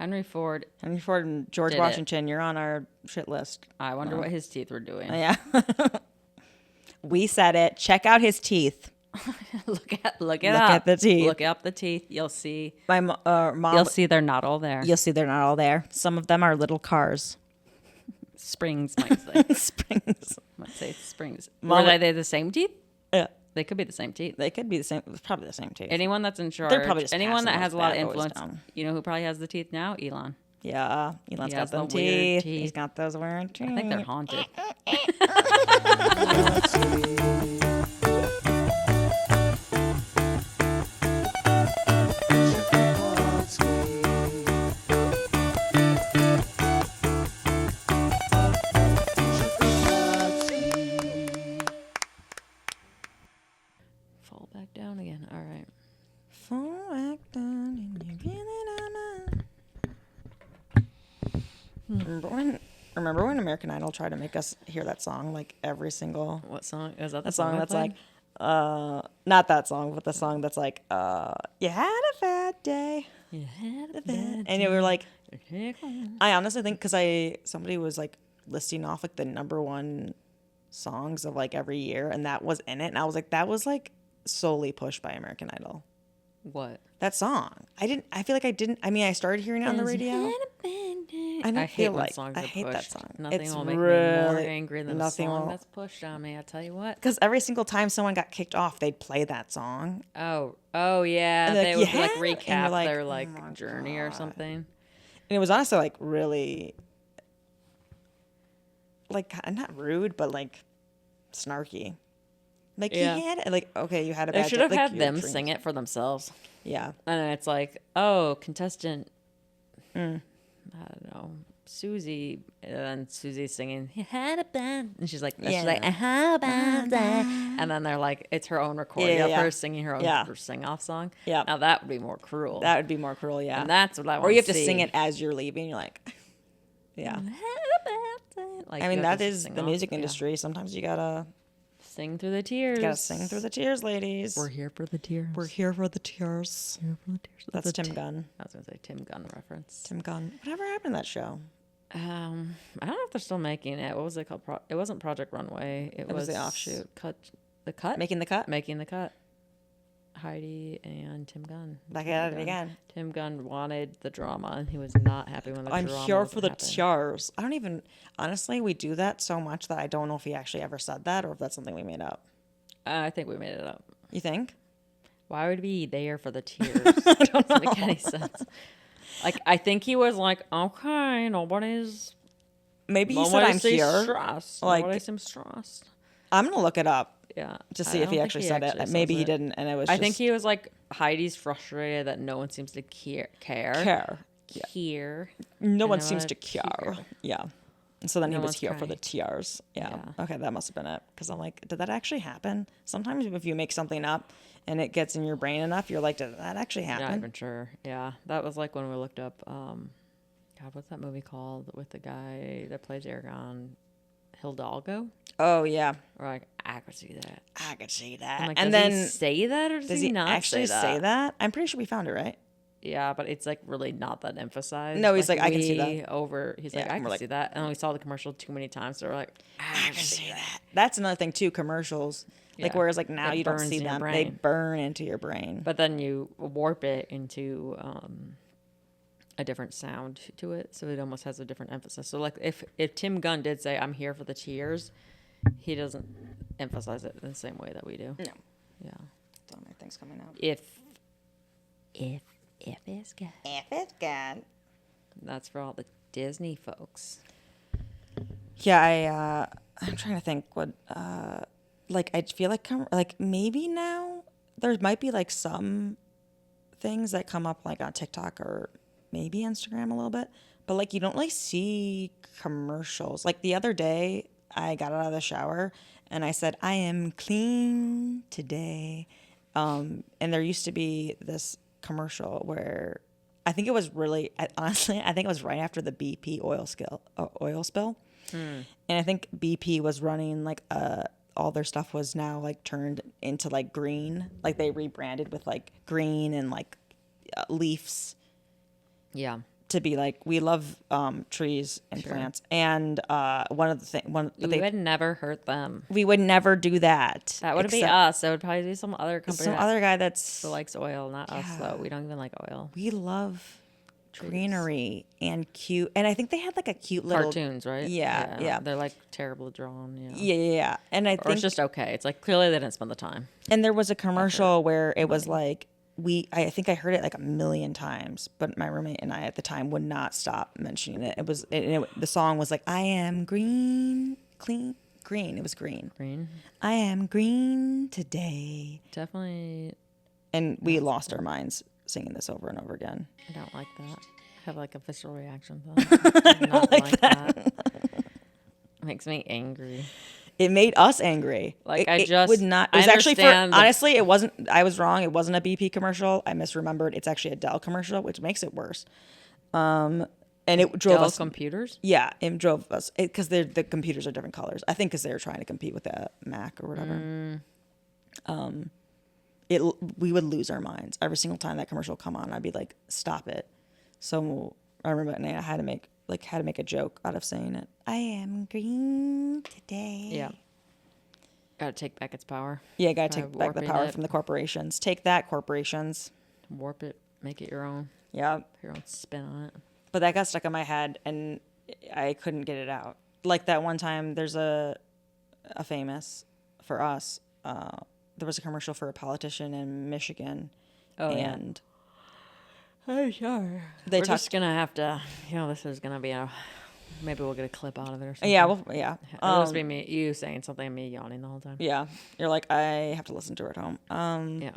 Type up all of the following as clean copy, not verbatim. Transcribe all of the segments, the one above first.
Henry Ford and George Washington, you're on our shit list. I wonder what his teeth were doing. Yeah. We said it. Check out his teeth. Look at the teeth. Look up the teeth. You'll see. My mom. You'll see they're not all there. You'll see they're not all there. Some of them are little cars. Springs, might say. Springs. Might say springs. Mom, Were they the same teeth? Yeah. They could be the same teeth. They could be the same. It's probably the same teeth. Anyone that's in charge. They're probably just anyone that passing has a those lot of bad boys influence. down. You know who probably has the teeth now? Elon. Yeah. Elon's He got has them the weird teeth. teeth. He's got those weird teeth. I think they're haunted. Fall back down again. All right. Fall back down and you're feeling Remember when American Idol tried to make us hear that song like every single What song is that? The song that's like not that song, but the song that's like you had a bad day. You had a bad And we were like, day. I honestly think because somebody was like listing off like the number one songs of like every year, and that was in it, and I was like, that was like solely pushed by American Idol. What? That song. I feel like I didn't. I mean, I started hearing it on the radio. I hate when songs I are hate pushed. that song. Nothing It's will make me more really- angry than a nothing song will- that's pushed on me. I tell you what. Because every single time someone got kicked off, they'd play that song. Oh yeah. And They like, would like "Yeah," and recap you're like, their "Oh like my journey or God." something. And it was honestly like really, like not rude, but like snarky. Like Yeah. you had like okay, you had a They bad should day, have like, had your them dreams. sing it for themselves. Yeah. And then it's like, oh, contestant, I don't know, Susie, and then Susie's singing, "You had a bad," and she's like, she's like, "I had a bad day," and then they're like, it's her own recording of her singing her own sing-off song. Yeah. Now that would be more cruel. That would be more cruel, yeah. And that's what I want. Or you have to sing it as you're leaving. You're like, yeah. Like, I mean, you have that to is sing the off, music yeah. industry. Sometimes you gotta Sing through the tears. sing through the tears, ladies. We're here for the tears. We're here for the tears. here for the tears. That's Tim Gunn. I was gonna say Tim Gunn reference. Tim Gunn. Whatever happened to that show? I don't know if they're still making it. What was it called? It wasn't Project Runway. It was the offshoot. The cut. Making the cut? Making the cut. Heidi and Tim Gunn. Back at it again. Tim Gunn wanted the drama, and he was not happy when the I'm drama here wasn't for the happening. tears. I don't even, honestly, we do that so much that I don't know if he actually ever said that or if that's something we made up. I think we made it up. You think? Why would we be there for the tears? It doesn't make any sense. Like, I think he was like, okay, nobody's. Maybe he said I'm here. Stressed. Like- Nobody seems stressed. I'm going to look it up Yeah. to I see if don't he think actually said it. says Maybe he it. didn't, and it was I just think he was like, Heidi's frustrated that no one seems to care. care. Yeah. Care. No one know seems what? to care. Yeah. And so then No he was one's here for the crying. tears. Yeah. Yeah. Okay, that must have been it. Because I'm like, did that actually happen? Sometimes if you make something up and it gets in your brain enough, you're like, did that actually Not happen? even sure. Yeah. That was like when we looked up, God, what's that movie called with the guy that plays Aragon? Hidalgo? Oh, yeah. We're like, I could see that. I could see that. I'm like, and does then he say that or does he not actually say that? I'm pretty sure we found it, right? Yeah, but it's like really not that emphasized. No, he's like, I can see that. He's like, Yeah, I we're can like- see that. And we saw the commercial too many times, so we're like, I can see that. That's another thing too, commercials. Like Yeah. whereas like now It you don't burns see in your them. They brain. burn into your brain. But then you warp it into a different sound to it, so it almost has a different emphasis. So like if Tim Gunn did say, I'm here for the tears, he doesn't emphasize it in the same way that we do. No. Yeah. So many things coming out. If it's good. If it's good. That's for all the Disney folks. Yeah, I'm trying to think what like I feel like maybe now there might be like some things that come up like on TikTok or maybe Instagram a little bit, but like you don't like see commercials. Like the other day I got out of the shower and I said, I am clean today. And there used to be this commercial where I think it was honestly, I think it was right after the BP oil spill. And I think BP was running like all their stuff was now like turned into like green. Like they rebranded with like green and like leaves Yeah. to be like, we love trees and plants, and We would never hurt them. we would never do that. That wouldn't be except us. It would probably be some other company. some other guy that's who likes oil, not us though. We don't even like oil. we love greenery and cute, and I think they had like a cute little Cartoons, right? Yeah. They're like terrible drawn. Yeah. And I Or think it's just okay. It's like clearly they didn't spend the time. and there was a commercial where it was like I think I heard it like a million times, but my roommate and I at the time would not stop mentioning it. The song was like, I am green, clean, green. It was green. Green. I am green today. Definitely. And we lost our minds singing this over and over again. I don't like that. I have like a visceral reaction to that. I don't like that. Makes me angry. It made us angry. Like it would not. It was actually understand honestly, it wasn't. I was wrong. It wasn't a BP commercial. I misremembered. It's actually a Dell commercial, which makes it worse. And it drove Dell us. computers. Yeah, it drove us because the computers are different colors. I think because they were trying to compete with the Mac or whatever. We would lose our minds every single time that commercial come on. I'd be like, stop it. So I remember I had to make a joke out of saying it. I am green today. Yeah. Got to take back its power. Yeah, got to take back the warping power it. from the corporations. Take that, corporations. Warp it. Make it your own. Yeah. Put your own spin on it. But that got stuck in my head, and I couldn't get it out. Like that one time, there's a famous for us. There was a commercial for a politician in Michigan, and Oh, sure. They We're just talked- gonna have to. This is gonna be a. Maybe we'll get a clip out of it or something. yeah, well, yeah, It'll just be me, you saying something, and me yawning the whole time. yeah. You're like, I have to listen to her at home. Yeah.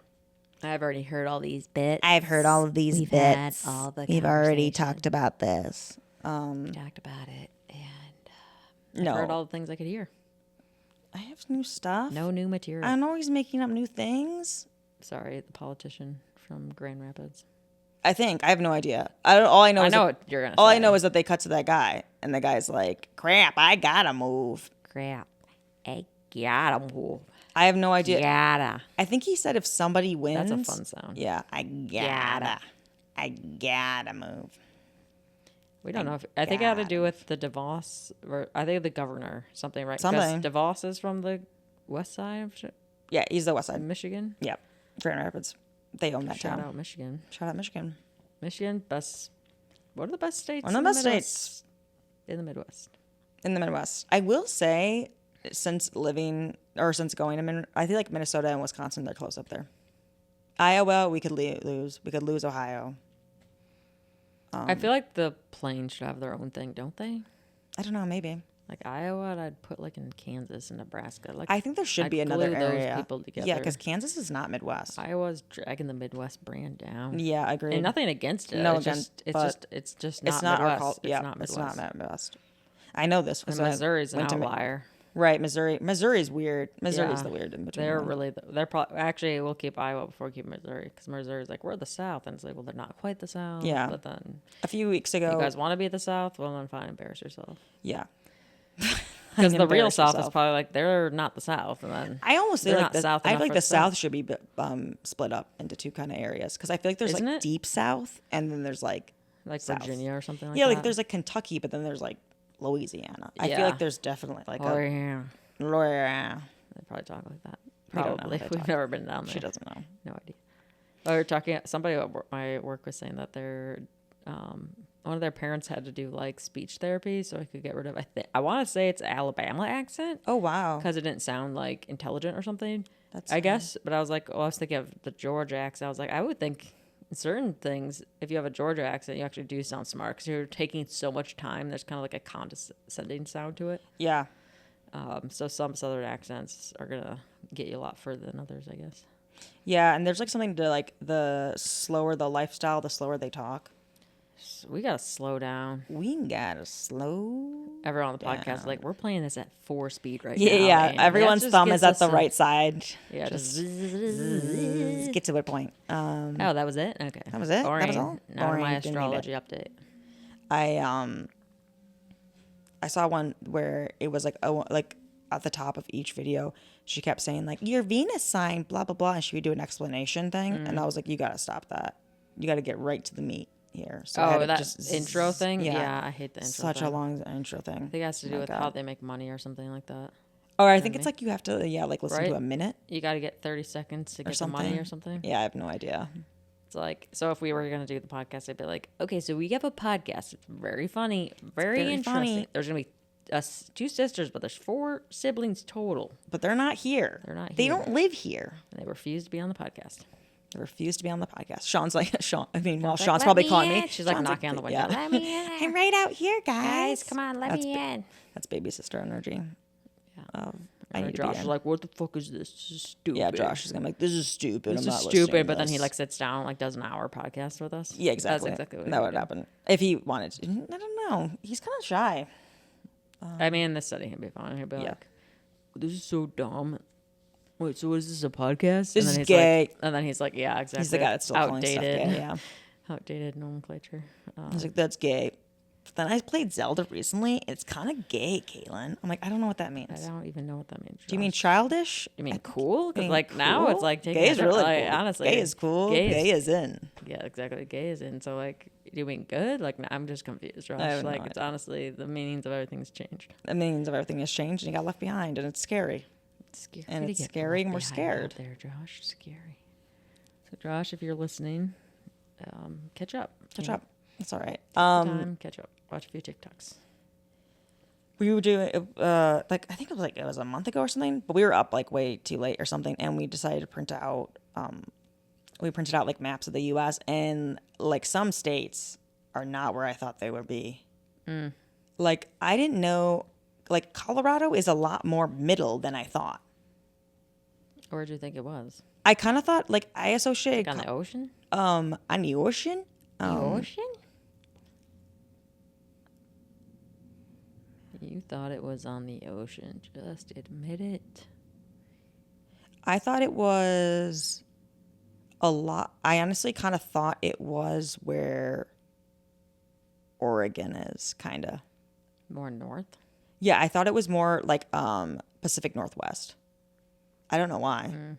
I've already heard all these bits. I've heard all of these We've bits. had all the We've already conversation. talked about this. We talked about it, and No, I've heard all the things I could hear. I have new stuff. No new material. I'm always making up new things. Sorry, the politician from Grand Rapids. I think I have no idea. All I know I is know that, what you're gonna. all say. I know is that they cut to that guy, and the guy's like, "Crap, I gotta move." Crap. I gotta move. I have no idea. Gotta. I think he said if somebody wins, That's a fun sound. Yeah, I gotta move. We don't know if I think it had to do with the DeVos, or I think the governor, something, right? Something. Because DeVos is from the west side of Yeah, he's the West Side. Michigan. Yeah, Grand Rapids. They own that Shout town. out Michigan. Shout out Michigan. Michigan, best. What are the best states? One of in the best Midwest? states In the Midwest. in the Midwest. I will say, since going to I feel like Minnesota and Wisconsin, they're close up there. Iowa, we could lose. We could lose Ohio. I feel like the plains should have their own thing, don't they? I don't know, maybe. Like Iowa, I'd put like in Kansas and Nebraska. Like I think there should I'd be another glue those area. people together. Yeah, because Kansas is not Midwest. Iowa's dragging the Midwest brand down. Yeah, I agree. And nothing against it. No, it's just, but it's just it's not not our Midwest. fault. It's Yeah, not Midwest. it's not Midwest. I know this And because Missouri's an went to outlier. Right, Missouri. Missouri's weird. Missouri's Yeah. the weird in between. They're one. really, they're probably, actually, we'll keep Iowa before we keep Missouri. Because Missouri's like, we're the South. And it's like, well, they're not quite the South. Yeah. But then, A few weeks ago. you guys want to be the South? Well, then fine, embarrass yourself. Yeah. Because the real Embarrass South is yourself. probably like, they're not the South. And then, I almost feel they're like not South I feel enough like for the the South should be split up into two kind of areas because I feel like there's Isn't like it? deep South and then there's like South. Virginia or something like yeah, that. like there's like Kentucky, but then there's like Louisiana. I feel Yeah. like there's definitely like Oh, a yeah. lawyer. They probably talk like that. We don't know Probably. how they We've talk. never been down there. She doesn't know. No idea. We were talking. Somebody at my work was saying that their one of their parents had to do like speech therapy so I could get rid of. I want to say it's Alabama accent Oh wow. because it didn't sound like intelligent or something. That's I guess, but I was like, I was thinking of the Georgia accent. I was like, I would think certain things, if you have a Georgia accent, you actually do sound smart because you're taking so much time. There's kind of like a condescending sound to it. Yeah. So some southern accents are gonna get you a lot further than others, I guess. Yeah, and there's like something to like the slower the lifestyle, the slower they talk. So we gotta slow down. We gotta slow. Everyone on the podcast is like, we're playing this at 4 speed right Yeah, now. yeah. and Everyone's that just thumb gets is at us the to- right side. Yeah, just. Get to a point. Oh, that was it. Okay, That was it? That Boring. was all? Now Boring. my Didn't need astrology update. I saw one where it was like at the top of each video, she kept saying like your Venus sign, blah blah blah, and she would do an explanation thing, and I was like, you gotta stop that. You gotta get right to the meat here. So I had to that just intro thing? Yeah, I hate the intro Such thing. a long intro thing. I think it has to do with how they make money or something like that. Or I think it's like you have to, like listen Right? to a minute You got to get 30 seconds to or get the money or something. Yeah, I have no idea. It's like, so if we were going to do the podcast, I'd be like, okay, so we have a podcast. It's very funny, very interesting. Funny. There's going to be 2 sisters, but there's 4 siblings total. But they're not here. They're not here. They don't live here. And they refuse to be on the podcast. They refuse to be on the podcast. Sean's like, Sean's Like, probably calling me. She's like Sean's knocking on the window. Yeah. Let me in. I'm right out here, guys. Guys, come on, let me in. That's baby sister energy. Yeah. I need Josh to is be like, what the fuck is this? This is stupid. Yeah, Josh is gonna be like, this is stupid. This I'm is not stupid. But then this. he like sits down, like does an hour podcast with us. Yeah, exactly. That's exactly what that would happen if he wanted to. I don't know. He's kind of shy. I mean, this study he'd be fine. He'd be like, this is so dumb. Wait, so is this a podcast? This and then is he's gay. Like, and then he's like, yeah, exactly. He's the guy that's still calling stuff outdated. gay. Yeah. Outdated nomenclature. He's like, that's gay. But then I played Zelda recently. It's kind of gay, Caitlin. I'm like, I don't know what that means. I don't even know what that means. Do you mean childish? You mean cool? Because mean like now cool? it's like taking gay is really like, cool. honestly, Gay is cool. Gay is in. Yeah, exactly. Gay is in. So like, do you mean good? Like, I'm just confused, Josh. I have no Like, it's honestly the meanings of everything's changed. The meanings of everything has changed, and you got left behind, and it's scary. It's scary. And to it's get scary, and left we're behind scared. out there, Josh. Scary. So, Josh, if you're listening, catch up. Catch up. That's all right. Catch up. Watch a few TikToks. We were doing like I think it was a month ago or something, but we were up like way too late or something, and we decided to print out. We printed out like maps of the U.S. and like some states are not where I thought they would be. Like I didn't know. Like Colorado is a lot more middle than I thought. Where do you think it was? I kind of thought like I associated Like on the ocean. on the ocean. The ocean. You thought it was on the ocean. Just admit it. I thought it was a lot. I honestly kind of thought it was where Oregon is, kind of. More north. Yeah, I thought it was more like Pacific Northwest. I don't know why.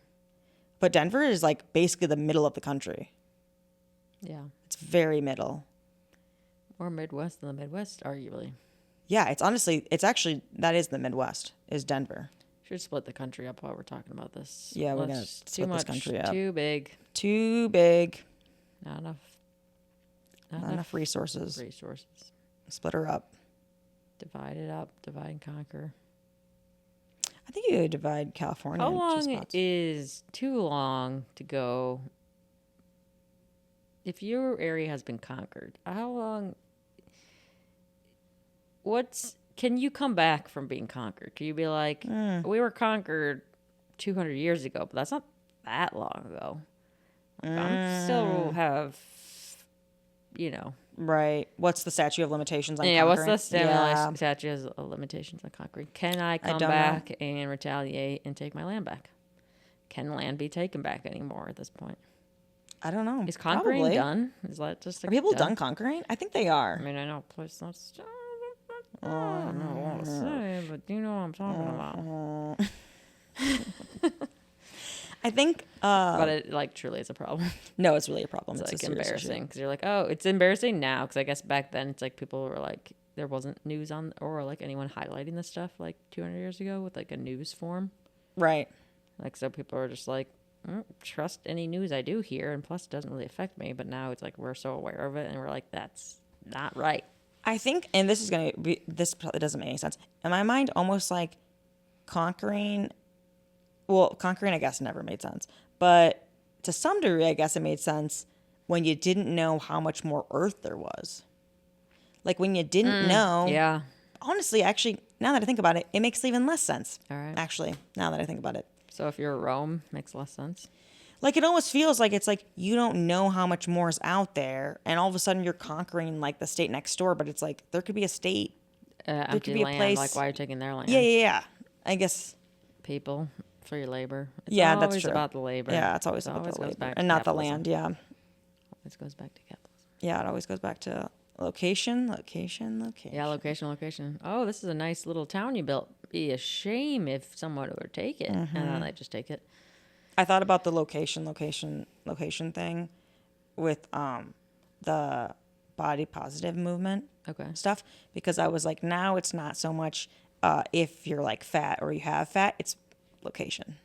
But Denver is like basically the middle of the country. Yeah. It's very middle. More Midwest than the Midwest, arguably. Yeah, it's actually, that is the Midwest, is Denver. Should split the country up while we're talking about this. Yeah, we're going to split this country up. Too big. Too big. Not enough. Not enough resources. Split her up. Divide it up. Divide and conquer. I think you could divide California How into long spots. is too long to go? If your area has been conquered, how long? Can you come back from being conquered? Can you be like, we were conquered 200 years ago, but that's not that long ago. I still have, Right. What's the statute of limitations on yeah, conquering? what's the statute of limitations on conquering? Can I come don't back and retaliate and take my land back? Can land be taken back anymore at this point? I don't know. Is conquering Probably. done? Is that just Are people done conquering? I think they are. I mean, I know place that's. I don't know what to say, but you know what I'm talking about. I think. But it like truly is a problem. No, it's really a problem. It's a like serious embarrassing issue. because you're like, oh, it's embarrassing now because I guess back then it's like people were like there wasn't news on or like anyone highlighting this stuff like 200 years ago with like a news form. Right. Like so people are just like, trust any news I do here, and plus it doesn't really affect me. But now it's like we're so aware of it, and we're like, that's not right. I think, and this probably doesn't make any sense. In my mind, almost like conquering, I guess never made sense. But to some degree, I guess it made sense when you didn't know how much more Earth there was. Like when you didn't know. Yeah. Honestly, actually, now that I think about it, it makes even less sense. All right. Actually, now that I think about it. So if you're Rome, makes less sense. Like it almost feels like it's like you don't know how much more is out there, and all of a sudden you're conquering like the state next door. But it's like there could be a state, Empty could be a land, place- like why you're taking their land. yeah. I guess People for your labor. It's Yeah, that's always true. about the labor. yeah, it's always It about always the goes labor back to and not the capitalism. land. Yeah, Always goes back to capitalism. yeah, it always goes back to location. Yeah, location. Oh, this is a nice little town you built. Be a shame if someone would take it, and then they just take it. I thought about the location thing with the body positive movement Okay. stuff, because I was like, now it's not so much if you're like fat or you have fat, it's location.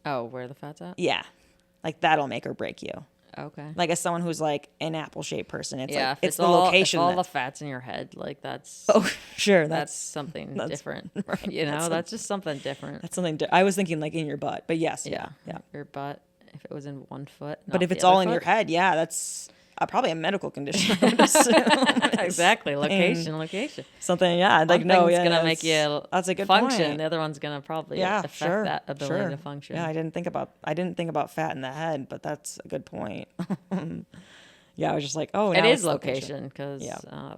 Oh, where the fat's at? Yeah. Like that'll make or break you. Okay. Like as someone who's like an apple shaped person, it's like if it's the all, location. If all that, the fat's in your head, like that's oh, sure, that's something different. right, You know, that's just something different. That's something. I was thinking like in your butt, but yes, yeah. Your butt. If it was in one foot, But not if the it's other all in foot. your head, yeah, that's probably a medical condition. I would assume. Exactly. Location. Something, yeah. Like One no, thing's yeah, gonna make you that's a good function. point. The other one's gonna probably Yeah, affect sure, that ability to function. Yeah, I didn't think about fat in the head, but that's a good point. Yeah, I was just like, oh, It now is it's location because, Yeah.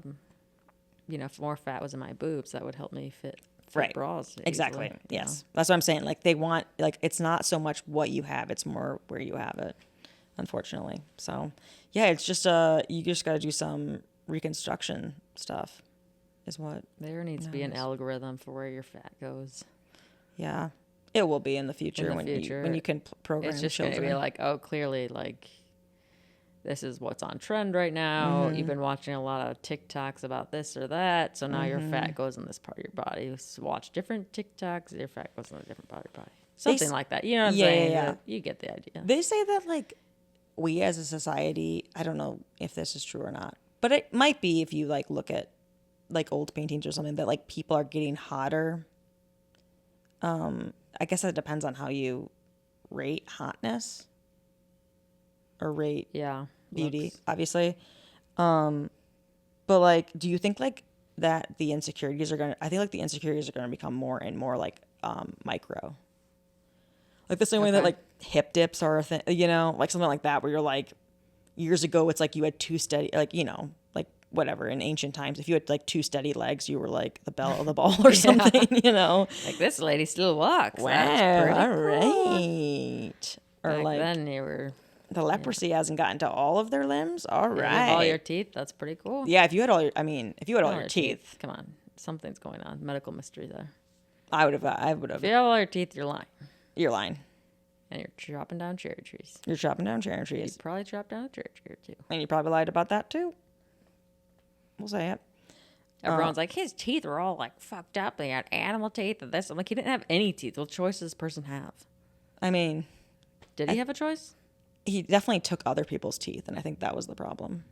you know, if more fat was in my boobs, that would help me fit Right. bras. Easily, Exactly. you Yes, know? that's what I'm saying. Like they want, like it's not so much what you have; it's more where you have it. Unfortunately, so yeah, it's just you just got to do some reconstruction stuff, is what. There needs to be an algorithm for where your fat goes. Yeah, it will be in the future In the future, when you can program It's just children. gonna be like, oh, clearly, like this is what's on trend right now. You've been watching a lot of TikToks about this or that, so now your fat goes in this part of your body. So watch different TikToks, your fat goes in a different part of your body. Something like that. You know what I'm saying? Yeah. You get the idea. They say that like we as a society, I don't know if this is true or not, but it might be if you like look at like old paintings or something, that like people are getting hotter. I guess that depends on how you rate hotness or rate beauty, looks. obviously. But like, do you think like that the insecurities are I think like the insecurities are gonna become more and more like micro. Like the same way that like hip dips are a thing, you know, like something like that, where you're like, years ago, it's like you had two steady, like, you know, like whatever, in ancient times, if you had like two steady legs, you were like the belle of the ball or something, you know? Like this lady still walks. Wow, That's pretty all cool. right. Or Back like then you were the leprosy hasn't gotten to all of their limbs. All you right. have all your teeth. That's pretty cool. Yeah, if you had all your, I mean, if you had all your teeth, Come on, something's going on. Medical mystery there. I would have. If you have all your teeth, you're lying. You're lying. And you're chopping down cherry trees. You're chopping down cherry You trees. probably chopped down a cherry tree or two. And you probably lied about that too. We'll say it. Everyone's like, his teeth were all like fucked up. They had animal teeth and this. I'm like, he didn't have any teeth. What choice does this person have? I mean, Did he have a choice? he definitely took other people's teeth, and I think that was the problem.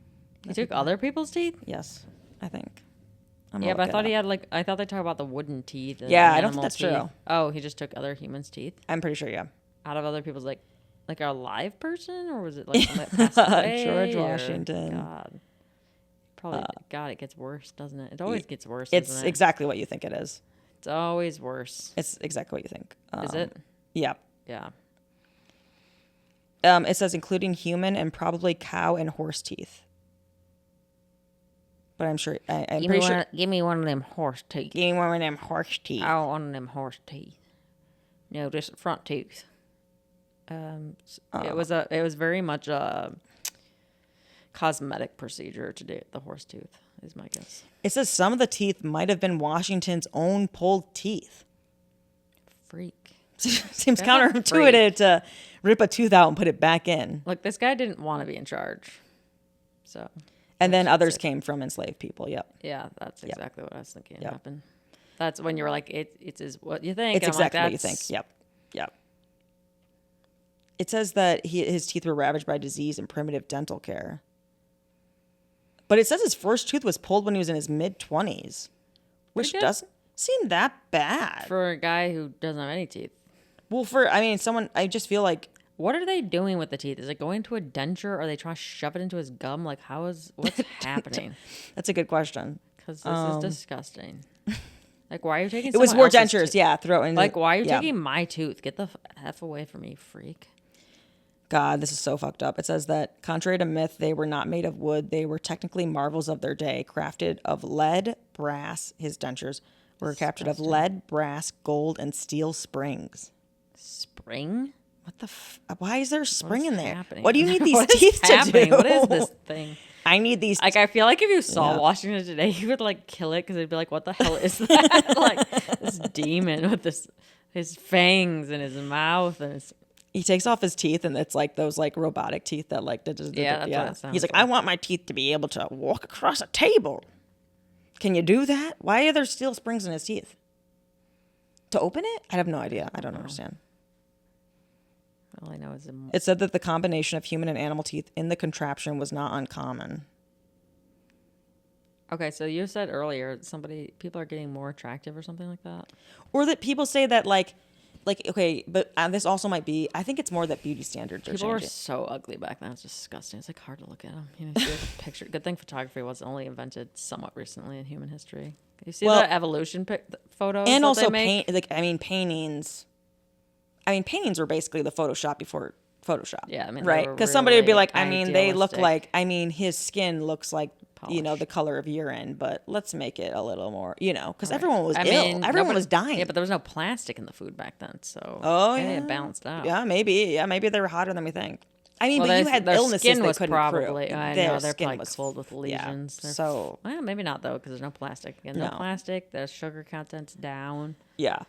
He took other people's teeth? Yes, I think. Yeah, but I thought he had like, I thought they talked about the wooden teeth. And Yeah, I don't think animal that's teeth. true. Oh, he just took other humans' teeth I'm pretty sure, yeah. out of other people's, like a live person? Or was it like someone that passed away? George or- Washington. God. Probably, God, it gets worse, doesn't it? It always gets worse, It's doesn't it? exactly what you think it is. It's always worse. It's exactly what you think. Is it? Yeah. Yeah. It says including human and probably cow and horse teeth. But I'm sure. I'm pretty sure. Give me one of them horse teeth. Give me one of them horse teeth. I want one of them horse teeth. No, just front tooth. It was very much a cosmetic procedure to do the horse tooth, is my guess. It says some of the teeth might have been Washington's own pulled teeth. Freak. Seems That's a counterintuitive to rip a tooth out and put it back in. Look, this guy didn't want to be in charge. So. And then others came from enslaved people. Yep. Yeah, that's exactly what I was thinking Yep. happened. That's when you were like, it's is what you think. It's and I'm like, exactly what you think. Yep. Yep. It says that his teeth were ravaged by disease and primitive dental care. But it says his first tooth was pulled when he was in his mid-20s, which good. doesn't seem that bad. For a guy who doesn't have any teeth. Well, I just feel like, What are they doing with the teeth? Is it going to a denture? Or are they trying to shove it into his gum? Like, what's happening? that's a good question. Because this is disgusting. Like, why are you taking It was someone more else's dentures, tooth? yeah. Throw it in. Like, why are you yeah. taking my tooth? Get the F away from me, freak. God, this is so fucked up. It says that, contrary to myth, they were not made of wood. They were technically marvels of their day, crafted of lead, brass. His dentures were crafted of lead, brass, gold, and steel springs. Spring? What the? Why is there a spring in there? Happening? What do you need these What is teeth to happening? do? What is this thing? I need these. Like, I feel like if you saw Yeah. Washington today, you would like kill it because it'd be like, "What the hell is that?" Like this demon with his fangs and his mouth and his. He takes off his teeth, and it's like those like robotic teeth that like That's what it sounds He's like, like. I want my teeth to be able to walk across a table. Can you do that? Why are there steel springs in his teeth? To open it? I have no idea. I don't understand. All I know is It said that the combination of human and animal teeth in the contraption was not uncommon. okay. So you said earlier people are getting more attractive or something like that. Or that people say that like okay, but this also might be. I think it's more that beauty standards are People were changing. so ugly back then. It's disgusting. It's like hard to look at them. You know, see the picture. Good thing photography was only invented somewhat recently in human history. You see the evolution photos And that also they make? paintings. I mean, paintings were basically the Photoshop before Photoshop. Yeah, I mean, they right? were Because somebody would be really like, I mean, they look idealistic. like. I mean, his skin looks like Polished. the color of urine, but let's make it a little more, because everyone was I ill. mean, Everyone was dying. Yeah, but there was no plastic in the food back then, so yeah, it balanced out. Yeah, maybe they were hotter than we think. I mean, Well, but you had their illnesses skin they was couldn't probably. prove. I Their know they're skin probably was filled with lesions. Yeah, so well, maybe not though, because there's no plastic. Again, no No. plastic. The sugar content's down. yeah,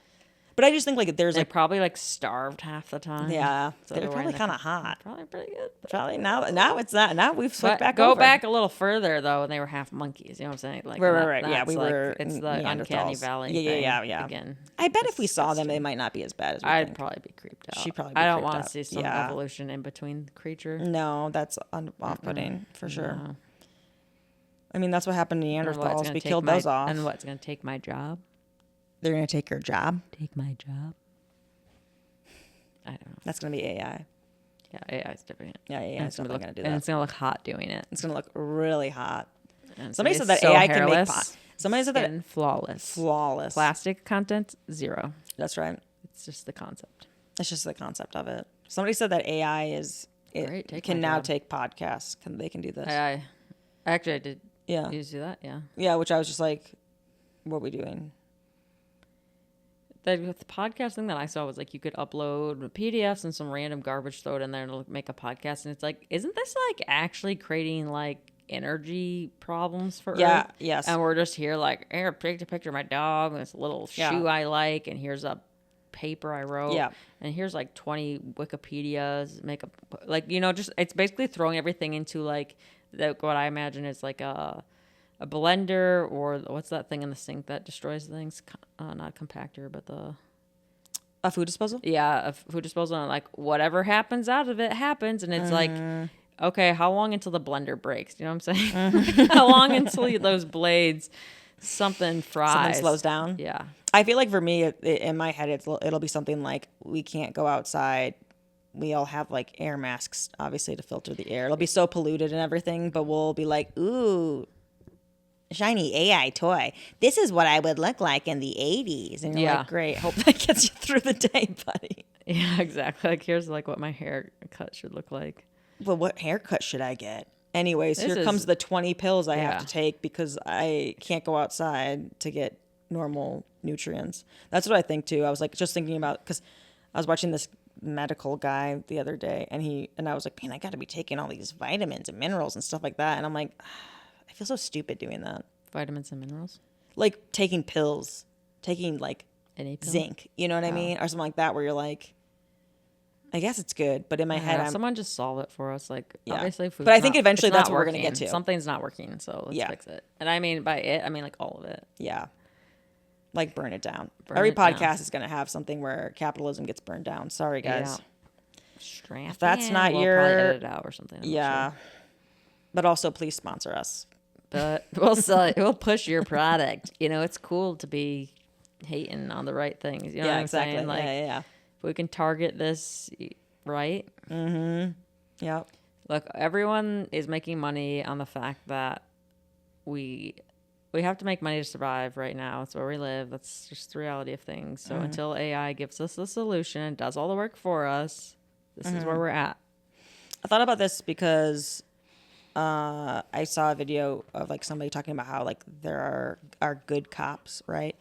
but I just think like there's They're like probably like starved half the time. yeah, So they're wearing probably the kind of hot. Probably pretty good. Probably now it's not. Now we've switched But back go over. back a little further though, and they were half monkeys. You know what I'm saying? Like Right. Yeah, that's we like, were It's the uncanny Neanderthals. valley. Yeah. thing Again, I bet if we saw them, disgusting. they might not be as bad as we I'd think. probably be creeped out. She'd probably be I don't creeped want out. to see some Yeah. evolution in between creature. No, that's off-putting for sure. No. I mean, that's what happened to And what's Neanderthals. gonna We take killed my- those off. And what's going to take my job? They're gonna take your job. Take my job? I don't know. That's gonna be AI. Yeah, AI is different. Yeah, AI And is definitely gonna do And that. it's going to look hot doing it. It's gonna look really hot. And it's Somebody gonna said be that so AI can make hairless, pot. Somebody said that skin flawless. flawless. Plastic content, 0. That's right. It's just the concept. It's just the concept of it. Somebody said that AI Great, take can my now job. take podcasts. They can do this. I did. Yeah. You see that? Yeah. Yeah, which I was just like, what are we doing? The podcast thing that I saw was like you could upload PDFs and some random garbage, throw it in there, and it'll make a podcast. And it's like, isn't this like actually creating like energy problems for Yeah, Earth? yes. And we're just here like, here, take a picture of my dog and this little Yeah. shoe I like, and here's a paper I wrote. Yeah. And here's like 20 Wikipedias. Just it's basically throwing everything into like what I imagine is like a blender, or what's that thing in the sink that destroys things? Not compactor, but A food disposal? a food disposal. And like whatever happens out of it happens, and it's like, okay, how long until the blender breaks? You know what I'm saying? How long until those blades something fries? Something slows down? Yeah. I feel like for me, in my head, it'll be something like we can't go outside. We all have like air masks, obviously, to filter the air. It'll be so polluted and everything, but we'll be like, ooh, shiny AI toy. This is what I would look like in the 80s. And you're like, great. Hope that gets you through the day, buddy. Yeah, exactly. Like here's like what my haircut should look like. Well, what haircut should I get? Anyways, This here comes is- the 20 pills I have Yeah. to take because I can't go outside to get normal nutrients. That's what I think too. I was like just thinking about, because I was watching this medical guy the other day, and I was like, man, I got to be taking all these vitamins and minerals and stuff like that. And I'm like, I feel so stupid doing that. Vitamins and minerals. Like taking pills, taking like Any pill? zinc, you know what I mean? Or something like that, where you're like, I guess it's good, but in my head, I'm someone just solve it for us. Like Yeah. obviously, food's But I think not- eventually it's that's not what we're gonna get working. to. Something's not working, so let's Yeah. fix it. And I mean by it, I mean like all of it. yeah, like burn it down. Burn Every it down. podcast is going to have something where capitalism gets burned down. Sorry, guys. Strap. If that's in. not We'll your- probably edit it out or something. I'm not Yeah. sure. But also, please sponsor us. But we'll sell it. We'll push your product. You know, it's cool to be hating on the right things. You know what I'm saying? Like, yeah. if we can target this right. Yeah. Look, everyone is making money on the fact that we have to make money to survive right now. It's where we live. That's just the reality of things. So until AI gives us the solution and does all the work for us, this is where we're at. I thought about this because I saw a video of like somebody talking about how like there are good cops, right?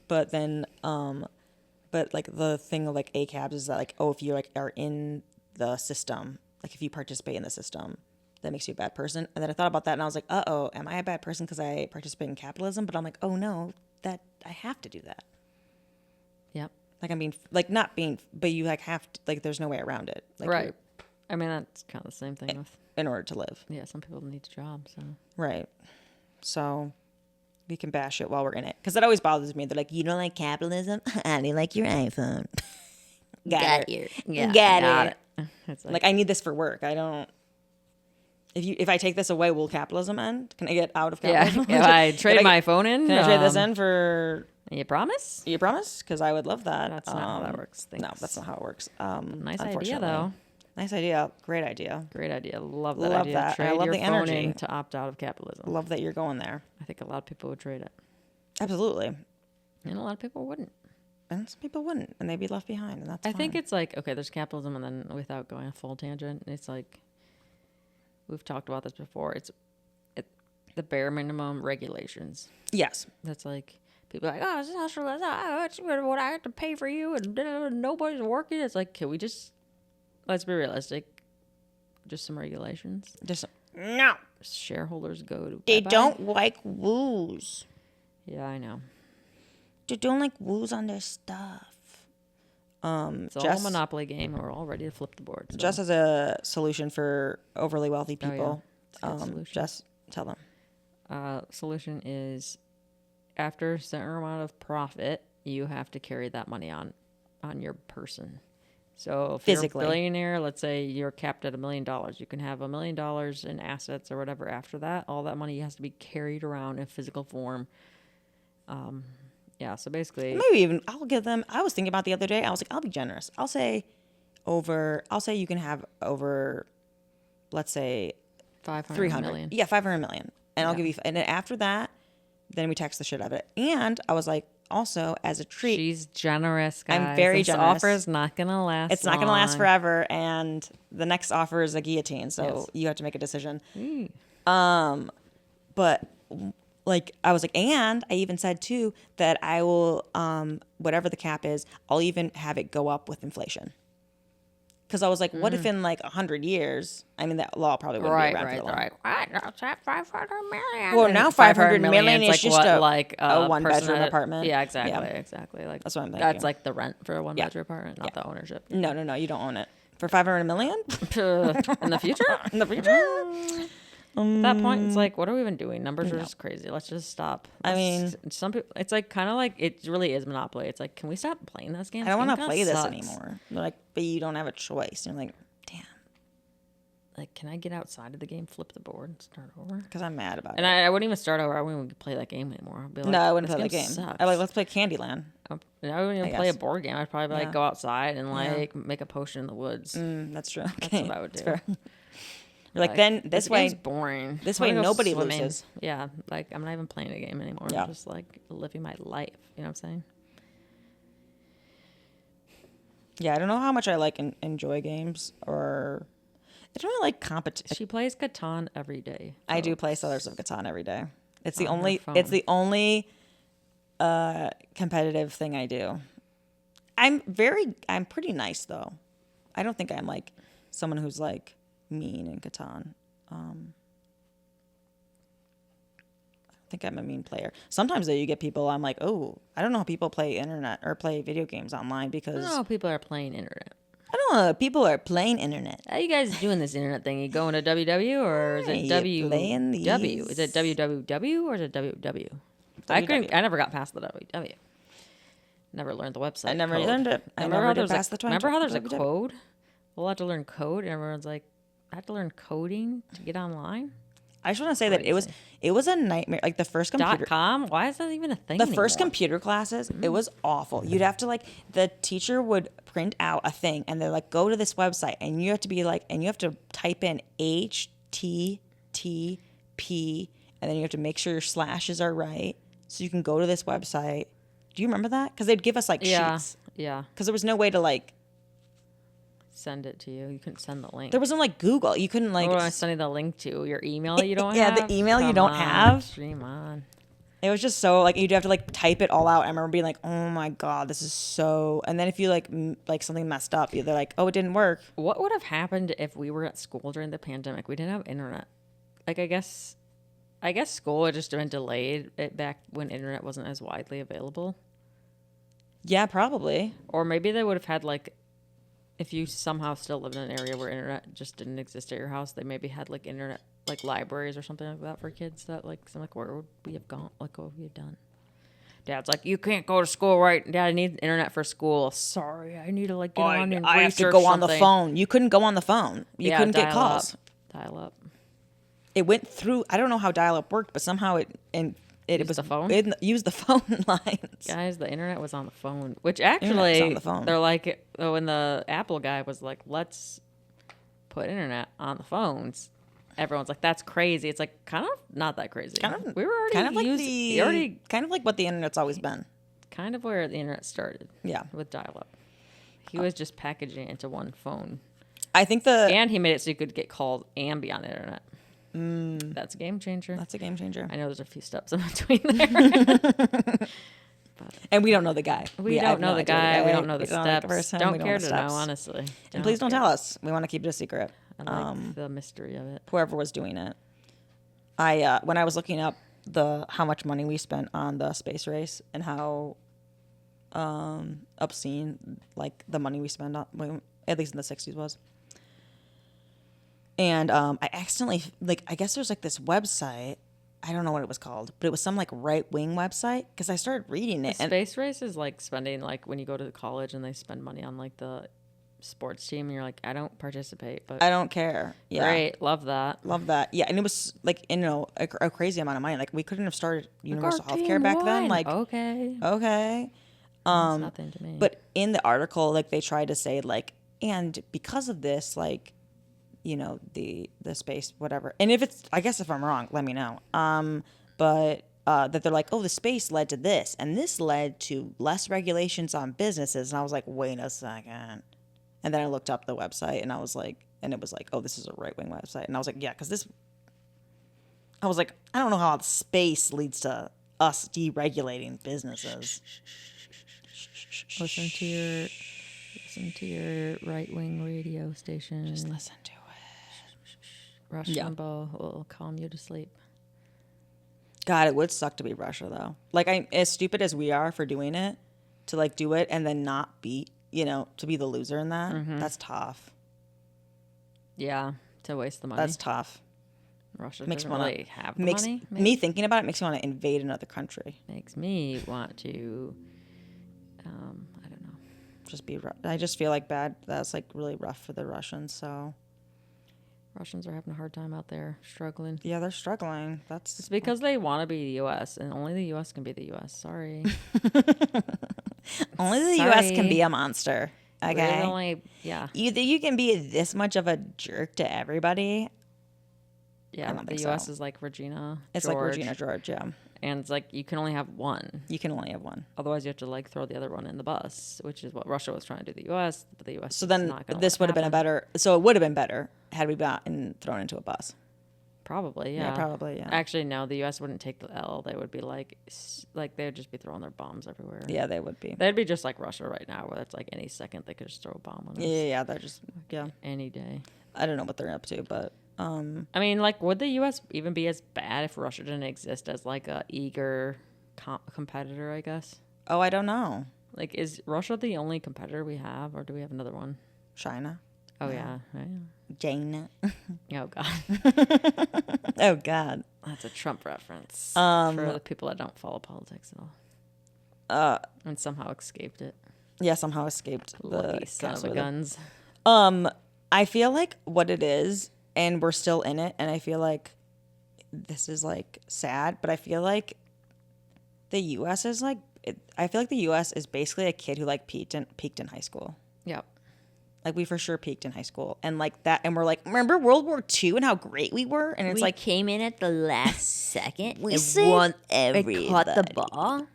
But then, but like the thing of like ACABs is that like, oh, if you like are in the system, like if you participate in the system, that makes you a bad person. And then I thought about that and I was like, uh-oh, am I a bad person because I participate in capitalism? But I'm like, oh no, that I have to do that. Yep. Like I'm being like not being, but you like have to like. There's no way around it. Like Right. I mean, that's kind of the same thing with. in order to live. Yeah, some people need a job, so. Right. So we can bash it while we're in it. Because that always bothers me. They're like, you don't like capitalism? I do like your iPhone. Got it. Got it. It's Like, I need this for work. I don't. If I take this away, will capitalism end? Can I get out of capitalism? Yeah, if I trade my phone in. Can I trade this in for... You promise? You promise? Because I would love that. That's not how that works. No, that's not how it works. Nice idea, though. Nice idea. Great idea. Great idea. Love that Love idea. that. Trade I love your the phone energy. in to opt out of capitalism. Love that you're going there. I think a lot of people would trade it. Absolutely. And a lot of people wouldn't. And some people wouldn't, and they'd be left behind, and that's I fine. think it's like, okay, there's capitalism, and then without going a full tangent, it's like, we've talked about this before, it's the bare minimum regulations. Yes. That's like, people are like, oh, this is what I have to pay for you, and nobody's working. It's like, can we just, let's be realistic, just some regulations. Just no. Shareholders go to They bye-bye. don't like woos. Yeah, I know. They don't like woos on their stuff. It's all a monopoly game. We're all ready to flip the board. So. Jess has a solution for overly wealthy people. It's a good solution. Jess, tell them. Solution is after a certain amount of profit, you have to carry that money on your person. So if Physically. you're a billionaire, let's say you're capped at $1 million, you can have $1 million in assets or whatever after that. All that money has to be carried around in physical form. Yeah, so basically... Maybe even, I'll give them, I was thinking about the other day, I was like, I'll be generous. I'll say you can have over, let's say, 500 million. Yeah, 500 million. And I'll give you, and then after that, then we tax the shit out of it. And I was like, also, as a treat. She's generous, guys. I'm very this generous. offer is not going to last It's not going to last forever. And the next offer is a guillotine. So Yes. you have to make a decision. But like, I was like, and I even said too, that I will, whatever the cap is, I'll even have it go up with inflation. Because I was like, what if in like 100 years, I mean, that law probably wouldn't be around for long. That's at 500 million. Well, now 500 million is like just what, a like a one person bedroom that- apartment. Yeah, exactly, Yeah. exactly. Like That's what I'm thinking. That's like the rent for a one bedroom apartment, not the ownership. No, you don't own it. For 500 million? In the future? In the future? At that point, it's like, what are we even doing? Numbers are just crazy. Let's just stop. I mean- some people. It's like kind of like it really is Monopoly. It's like, can we stop playing this game? I don't This want game to kinda play this sucks. anymore. They're like, but you don't have a choice. And you're like, damn. Like, can I get outside of the game, flip the board, and start over? Because I'm mad about And it. I wouldn't even start over. I wouldn't even play that game anymore. I'd be like, No, I wouldn't this play that game. Sucks. I'm like, let's play Candyland. I wouldn't even play a guess. board game. I'd probably like Yeah. go outside and like make a potion in the woods. That's true. That's what I would do. You're like, then this way, game's boring. this I wanna way go nobody swimming. loses. Yeah, like I'm not even playing a game anymore. Yeah. I'm just like living my life. You know what I'm saying? yeah, I don't know how much I like enjoy games or I don't really like competition. She plays Catan every day. I do play Settlers of Catan every day. It's the On her only. phone. It's the only competitive thing I do. I'm pretty nice though. I don't think I'm like someone who's like mean in Catan. I don't think I'm a mean player. Sometimes though, you get people. I'm like, oh, I don't know how people play internet or play video games online because Oh, people are playing internet. I don't know. People are playing internet. How you guys doing this internet thing? You going to WW or is it You WW? playing these? Is it WWW or is it WW? I never got past the WW. Never learned the website. I never code. learned it. I Remember never how did there's past the remember how there's a WW? code? We'll have to learn code, and everyone's like, I have to learn coding to get online. I just want to say that it was a nightmare. Like the first computer. .com? Why is that even a thing? The first anymore? computer classes, it was awful. You'd have to like the teacher would print out a thing and they're like, go to this website and you have to be like, and you have to type in HTTP and then you have to make sure your slashes are right so you can go to this website. Do you remember that? Because they'd give us like sheets Yeah. because there was no way to like. Send it to you. You couldn't send the link. There wasn't like Google. You couldn't like. What am I sending the link to? Your email you don't Yeah, have? the email you Come don't on, have. Stream on. It was just so like you'd have to like type it all out. I remember being like, "Oh my god, this is so." And then if you like like something messed up, they're like, "Oh, it didn't work." What would have happened if we were at school during the pandemic? We didn't have internet. Like I guess school had just been delayed back when internet wasn't as widely available. Yeah, probably. Or maybe they would have had like, if you somehow still lived in an area where internet just didn't exist at your house, they maybe had like internet, like libraries or something like that for kids that like, so like, where would we have gone? Like, what would we have done? Dad's like, you can't go to school, right? Dad, I need internet for school. Sorry, I need to like get on and I have to research go on the something. phone. You couldn't go on the phone. You Yeah, couldn't get dial calls. Dial up. It went through. I don't know how dial-up worked, but somehow it Used was the phone? It used the phone lines. Guys, the internet was on the phone, which Internet was actually on the phone. they're like, when the Apple guy was like, let's put internet on the phones. Everyone's like, that's crazy. It's like kind of not that crazy. We were already kind of like kind of like what the internet's always been. kind of where the internet started. Yeah. With dial-up. He was just packaging it into one phone. I think and he made it so you could get called and be on the internet. That's a game changer. that's a game changer. I know there's a few steps in between there. And we don't know the guy. We have don't know no the idea guy. We don't know the We don't steps. person. Don't We care the to know, steps. honestly. And please don't tell us. We want to keep it a secret. I like the mystery of it. Whoever was doing it. I when I was looking up how much money we spent on the space race and how obscene like the money we spend on, at least in the 60s was. And I accidentally, like, I guess there's like this website. I don't know what it was called, but it was some like right-wing website because I started reading it. The space race is like spending, like when you go to college and they spend money on like the sports team and you're like, I don't participate, but I don't care. Yeah. great, love that. Love that. Yeah. And it was like, a crazy amount of money. Like we couldn't have started universal Our health team care back then. won. Like, okay. It's Nothing to me. But in the article, like they tried to say like, and because of this, like, the space, whatever. And if it's, I guess if I'm wrong, let me know. But that they're like, oh, the space led to this, and this led to less regulations on businesses. And I was like, wait a second. And then I looked up the website, and I was like, and it was like, oh, this is a right wing website. And I was like, yeah, because this. I was like, I don't know how space leads to us deregulating businesses. Listen to your right wing radio station. Just listen to it. Rush Limbaugh will calm you to sleep. God, it would suck to be Russia though. Like, as stupid as we are for doing it, to like do it and then not be, to be the loser in that. Mm-hmm. That's tough. Yeah, to waste the money. That's tough. Russia Makes doesn't me really have the makes money. me thinking about it makes me want to invade another country. Makes me want to. I don't know. I just feel like that's like really rough for the Russians. So Russians are having a hard time out there, struggling. yeah, they're struggling. It's because they want to be the U.S. and only the U.S. can be the U.S. Sorry. Only the U.S. can be a monster. Okay. Either you can be this much of a jerk to everybody. Yeah, the U.S. is like Regina. It's George, like Regina George, yeah. And it's like you can only have one. You can only have one. Otherwise, you have to like throw the other one in the bus, which is what Russia was trying to do to the U.S. But the U.S. So then this would have been So it would have been better had we gotten thrown into a bus. Probably, yeah. Probably, yeah. Actually, no, the U.S. wouldn't take the L. They would be like they would just be throwing their bombs everywhere. Yeah, they would be. They'd be just like Russia right now, where it's like any second they could just throw a bomb on us. Yeah, they're just, Any day. I don't know what they're up to, but. I mean, like, would the U.S. even be as bad if Russia didn't exist as like a eager competitor, I guess? Oh, I don't know. Like, is Russia the only competitor we have, or do we have another one? China. Oh, yeah. China. Oh, God. Oh, God. That's a Trump reference for the people that don't follow politics at all. And somehow escaped it. Yeah, somehow escaped Lucky the son of a guns. I feel like what it is, and we're still in it, and I feel like this is like sad, but I feel like the U.S. is like, I feel like the U.S. is basically a kid who like peaked in high school. Yep. Like we for sure peaked in high school, and like that, and we're like, remember World War II and how great we were, and it's we like came in at the last second We and saved won everybody. caught the ball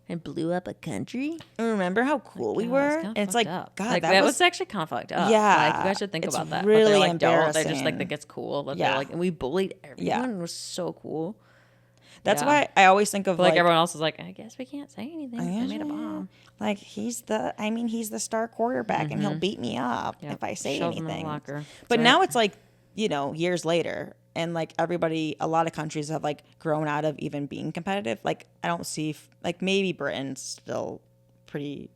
and blew up a country. remember how cool we God, were, kinda and it's fucked like up. God, like, that was actually kind of fucked up. Yeah, like you guys should think it's about that. really but they're like, don't. They're just embarrassing. like, that gets cool. But Yeah. they're like, and we bullied everyone. Yeah. It was so cool. That's Yeah. why I always think of But like everyone else is like, I guess we can't say anything. I made a bomb. Like he's the star quarterback, and he'll beat me up Yep. if I say Shove them in the anything. locker. But That's now right. it's like, years later, and like a lot of countries have like grown out of even being competitive. Like I don't see, like maybe Britain's still pretty.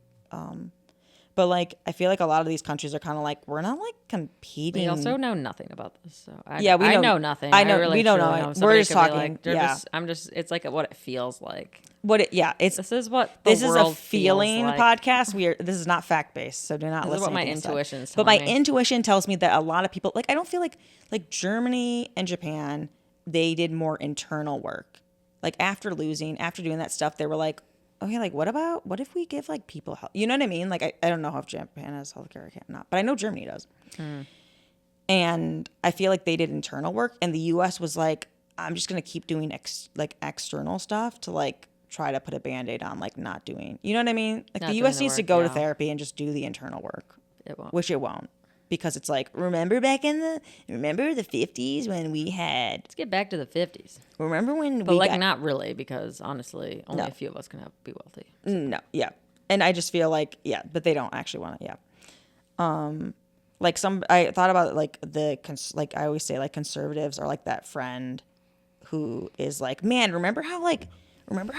But like, I feel like a lot of these countries are kind of like, we're not like competing. We also know nothing about this, so I we know nothing. I know really we don't truly know. We're Somebody just could be talking. Like, they're yeah, I'm just. It's like what it feels like. It's This is what the this is a world feeling feels like. podcast. This is not fact based, so do not This is listen. what to my anything I said. intuition's But my telling me. intuition tells me that a lot of people, like, I don't feel like Germany and Japan, they did more internal work. Like after doing that stuff, they were like, okay, like what if we give like people help? You know what I mean? Like I don't know if Japan has healthcare, I can't not, but I know Germany does. And I feel like they did internal work, and the U.S. was like, I'm just gonna keep doing external stuff to like try to put a Band-Aid on like not doing. You know what I mean? Like Not the doing U.S. the needs to work, go to yeah. therapy and just do the internal work, It won't. which it won't, because it's like remember the 50s when we had. Let's get back to the 50s. Remember when But we like got not really, because honestly, only No. a few of us can be wealthy. no, yeah, and I just feel like but they don't actually want it, Like I thought about it, like like I always say, like conservatives are like that friend who is like, man, remember how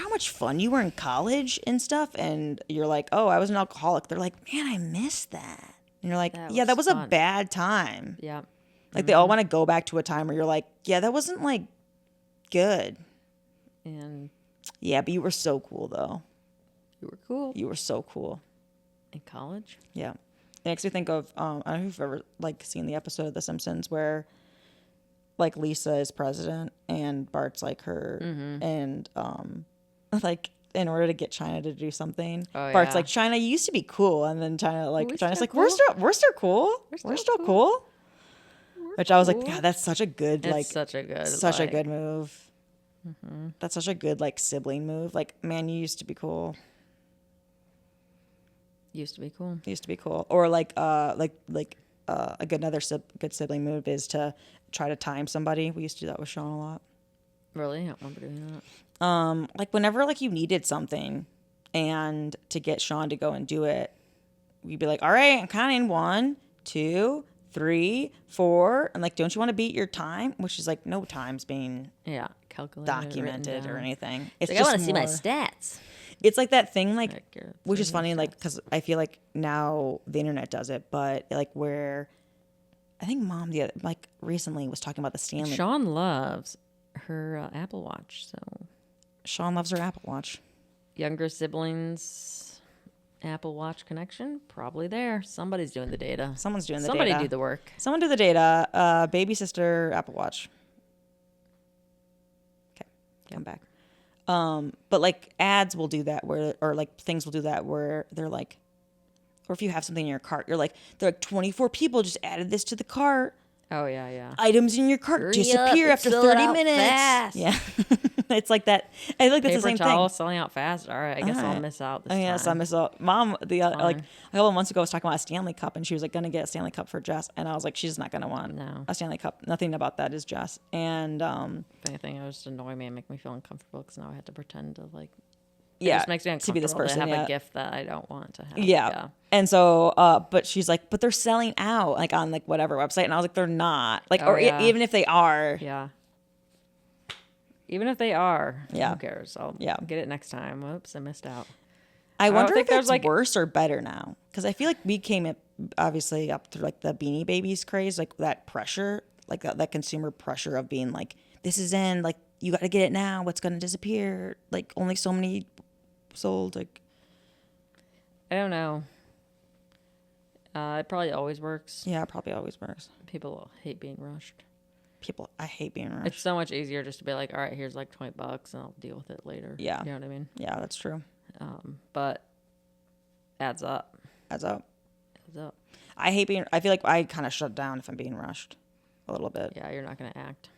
much fun you were in college and stuff, and you're like, oh, I was an alcoholic. They're like, man, I miss that, and you're like, yeah, that was a fun. bad time. Yeah. Like they all want to go back to a time where you're like, yeah, that wasn't like good. And Yeah, but you were so cool though. you were cool You were so cool. in college. Yeah. It makes me think of I don't know if you've ever like seen the episode of The Simpsons where like Lisa is president and Bart's like her, and like in order to get China to do something, Oh, Bart's yeah. like, China, you used to be cool, and then China's still like, cool? we're still cool. We're still cool. Which I was like, cool. God, that's such a good It's like such a good such a like, good move. That's such a good like sibling move. Like, man, you used to be cool. used to be cool. Used to be cool. Or like a good good sibling move is to try to time somebody. We used to do that with Sean a lot. Really? I don't remember doing that. Like whenever like you needed something and to get Sean to go and do it, we'd be like, all right, I'm counting 1, 2, 3, 4, and like, don't you want to beat your time? Which is like no time's being Yeah. Calculated. documented written or down. anything. It's Like, I just want to see my more- stats. It's like that thing, like, Accurate. which is funny, like, because I feel like now the internet does it, but like where I think Mom recently was talking about the Stanley. Sean loves her Apple Watch. So Sean loves her Apple Watch. younger siblings, Apple Watch connection, probably there. Somebody's doing the data. Someone's doing the Somebody data. do the work. Someone do the data. Baby sister Apple Watch. Okay, come back. But like ads will do that or like things will do that where they're like, or if you have something in your cart, they're like 24 people just added this to the cart. Oh yeah, yeah. Items in your cart Hurry disappear up, after fill it 30 out minutes. fast. Yeah. It's like that. I feel like that's Paper the same towel thing. selling out fast. All right, I guess All I'll right. miss out this Oh, time. yes, I miss out. Mom, like Fine. a couple of months ago, was talking about a Stanley Cup, and she was like, gonna get a Stanley Cup for Jess, and I was like, she's not gonna want No. a Stanley Cup. Nothing about that is Jess. And If anything, it would just annoy me and make me feel uncomfortable because now I have to pretend to like. It yeah, just makes me to uncomfortable be this person. to have Yeah. a gift that I don't want to have. Yeah. And so, but she's like, but they're selling out like on like whatever website, and I was like, they're not. Like, Oh, or yeah. even if they are, Yeah. Even if they are, Yeah. who cares? I'll Yeah. get it next time. Whoops, I missed out. I don't wonder think if there's, it's like- worse or better now, because I feel like we came up obviously up through like the Beanie Babies craze, like that pressure, like that consumer pressure of being like, this is in, like you got to get it now. What's going to disappear? Like only so many sold. Like I don't know. It probably always works. yeah, it probably always works. People hate being rushed. People, I hate being rushed. It's so much easier just to be like, all right, here's like $20 and I'll deal with it later. Yeah. You know what I mean? Yeah, that's true. But adds up. Adds up. Adds up. I hate being. I feel like I kind of shut down if I'm being rushed a little bit. Yeah, you're not going to act.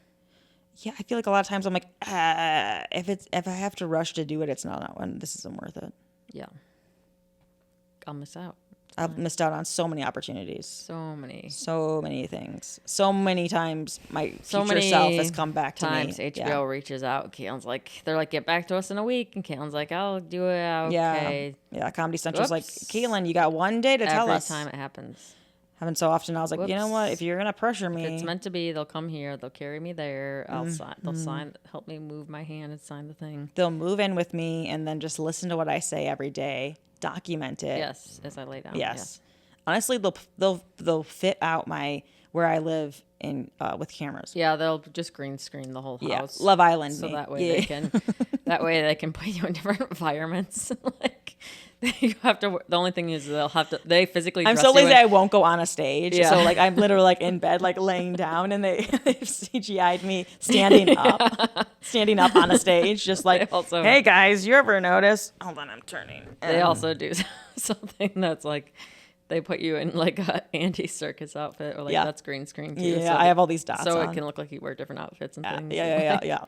Yeah, I feel like a lot of times I'm like, if I have to rush to do it, it's not when this isn't worth it. Yeah. I'll miss out. I've missed out on so many opportunities, So many so many things, so many times. My So future many self has come back to times me. HBO reaches out. Caitlin's like, they're like, get back to us in a week. And Caitlin's like, I'll do it. Okay. Yeah. Comedy Central's like, Whoops. Caitlin, you got one day to tell Every us. time it happens. Happened so often. I was like, you know what? Whoops. If you're gonna pressure me, If it's meant to be, they'll come here. They'll carry me there. I'll sign. They'll sign. Help me move my hand and sign the thing. they'll move in with me and then just listen to what I say every day. document it. Yes, as I lay down. Yes. Honestly, they'll fit out where I live in with cameras. Yeah, they'll just green screen the whole house. Yeah. Love Island So me. that way they can put you in different environments. Like you have to. The only thing is they physically. I'm dress so you lazy in- I won't go on a stage. Yeah. So like I'm literally like in bed like laying down and they've CGI'd me standing up on a stage just like, also- hey guys, you ever notice? Hold on, I'm turning. They also do something that's like. They put you in like a Andy Circus outfit, or like that's green screen too. Yeah, so I have all these dots so on. it can look like you wear different outfits and things. Yeah.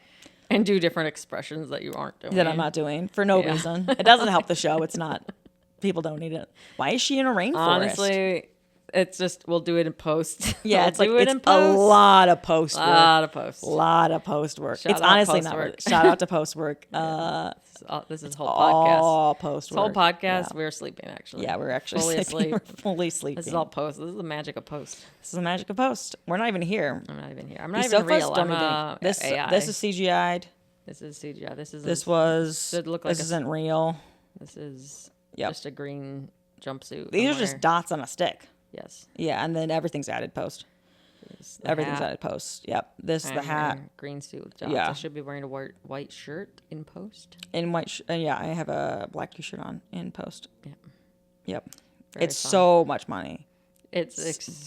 And do different expressions that you aren't doing. That I'm not doing for no reason. It doesn't help the show. It's not. People don't need it. Why is she in a rainforest? Honestly, it's just we'll do it in post. Yeah, We'll it's like do it it's in a post. lot of post work. Lot of posts. Lot of post work. Shout It's out honestly post not work. work. Shout out to post work. This is whole podcast. All post This whole work. podcast, we're sleeping actually. Yeah, we're actually fully sleeping. asleep. We're fully sleeping. This is all post. This is the magic of post. This is the magic of post. We're not even here. I'm not even here. I'm not These even sofas real. don't I'm even. This AI. this is CGI'd. This is CGI. This was. should look like this isn't real. This is Yep. just a green jumpsuit. These I'm are just wearing. dots on a stick. Yes. Yeah, and then everything's added post. This is the Everything's hat. added post. Yep. This the I'm hat wearing green suit with dots. Yeah. I should be wearing a white shirt in post. in white. Yeah, I have a black t-shirt on in post. Yep. Yep. Very It's fun. so much money. It's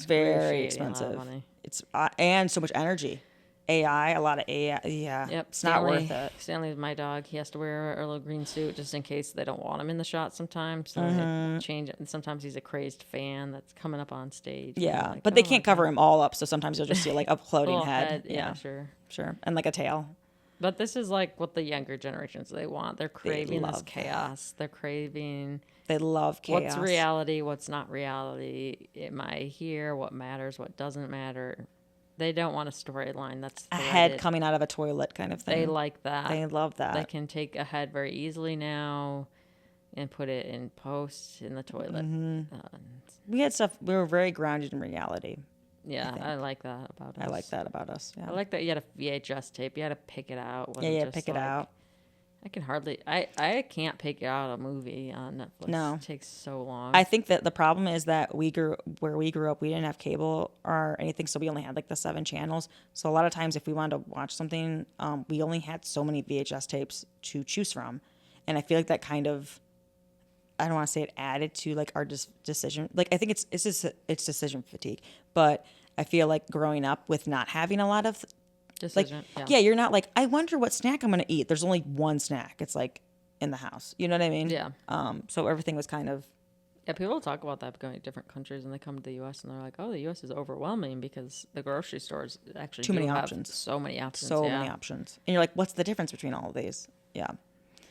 Very excruciating amount of expensive. money. It's and so much energy. AI, a lot of AI. Yeah. Yep, It's not worth it. Stanley's my dog. He has to wear a little green suit just in case they don't want him in the shot sometimes. So Mm-hmm. they change it. And sometimes he's a crazed fan that's coming up on stage. Yeah, Like, but they oh my can't cover God. him all up, so sometimes you'll just see like a floating Little head. Yeah, sure. Sure, and like a tail. But this is like what the younger generations they want. They're craving this love that. chaos. They're craving They love chaos. what's reality, what's not reality. Am I here? What matters? What doesn't matter? They don't want a storyline that's A head threaded. coming out of a toilet kind of thing. They like that. They love that. They can take a head very easily now and put it in post in the toilet. Mm-hmm. We had stuff. We were very grounded in reality. Yeah, I like that about us. I like that about us. Yeah. I like that you had a VHS tape. You had to pick it out. It wasn't Yeah, just pick it like- out. I can hardly. I can't pick out a movie on Netflix. No. It takes so long. I think that the problem is that where we grew up, we didn't have cable or anything, so we only had like the 7 channels. So a lot of times, if we wanted to watch something, we only had so many VHS tapes to choose from, and I feel like that kind of, I don't want to say it added to like our decision. Like I think it's decision fatigue, but I feel like growing up with not having a lot of like Decision. yeah, you're not like I wonder what snack I'm gonna eat. There's only one snack. It's like in the house. You know what I mean? Yeah. So everything was kind of Yeah, people talk about that going to different countries, and they come to the U.S. and they're like, "Oh, the U.S. is overwhelming because the grocery stores actually Too many have options. so many options, so yeah. many options. And you're like, what's the difference between all of these? Yeah.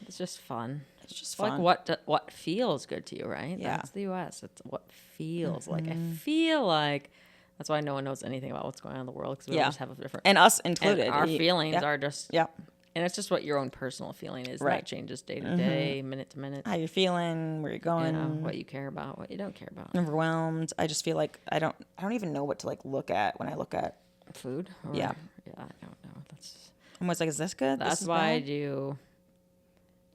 It's just fun. It's just It's like fun. what feels good to you, right? Yeah. That's the U.S. It's what feels like. I feel like that's why no one knows anything about what's going on in the world because we all Yeah. just have a different. And us and included. our You- feelings yeah. are just. Yeah. And it's just what your own personal feeling is. Right. That changes day to day, minute to minute. How you're feeling, where you're You going, know, what you care about, what you don't care about. overwhelmed. I just feel like I don't even know what to like look at when I look at. Food. Or, Yeah. Yeah, I don't know. I'm always like, is this good? This That's is why I bad? do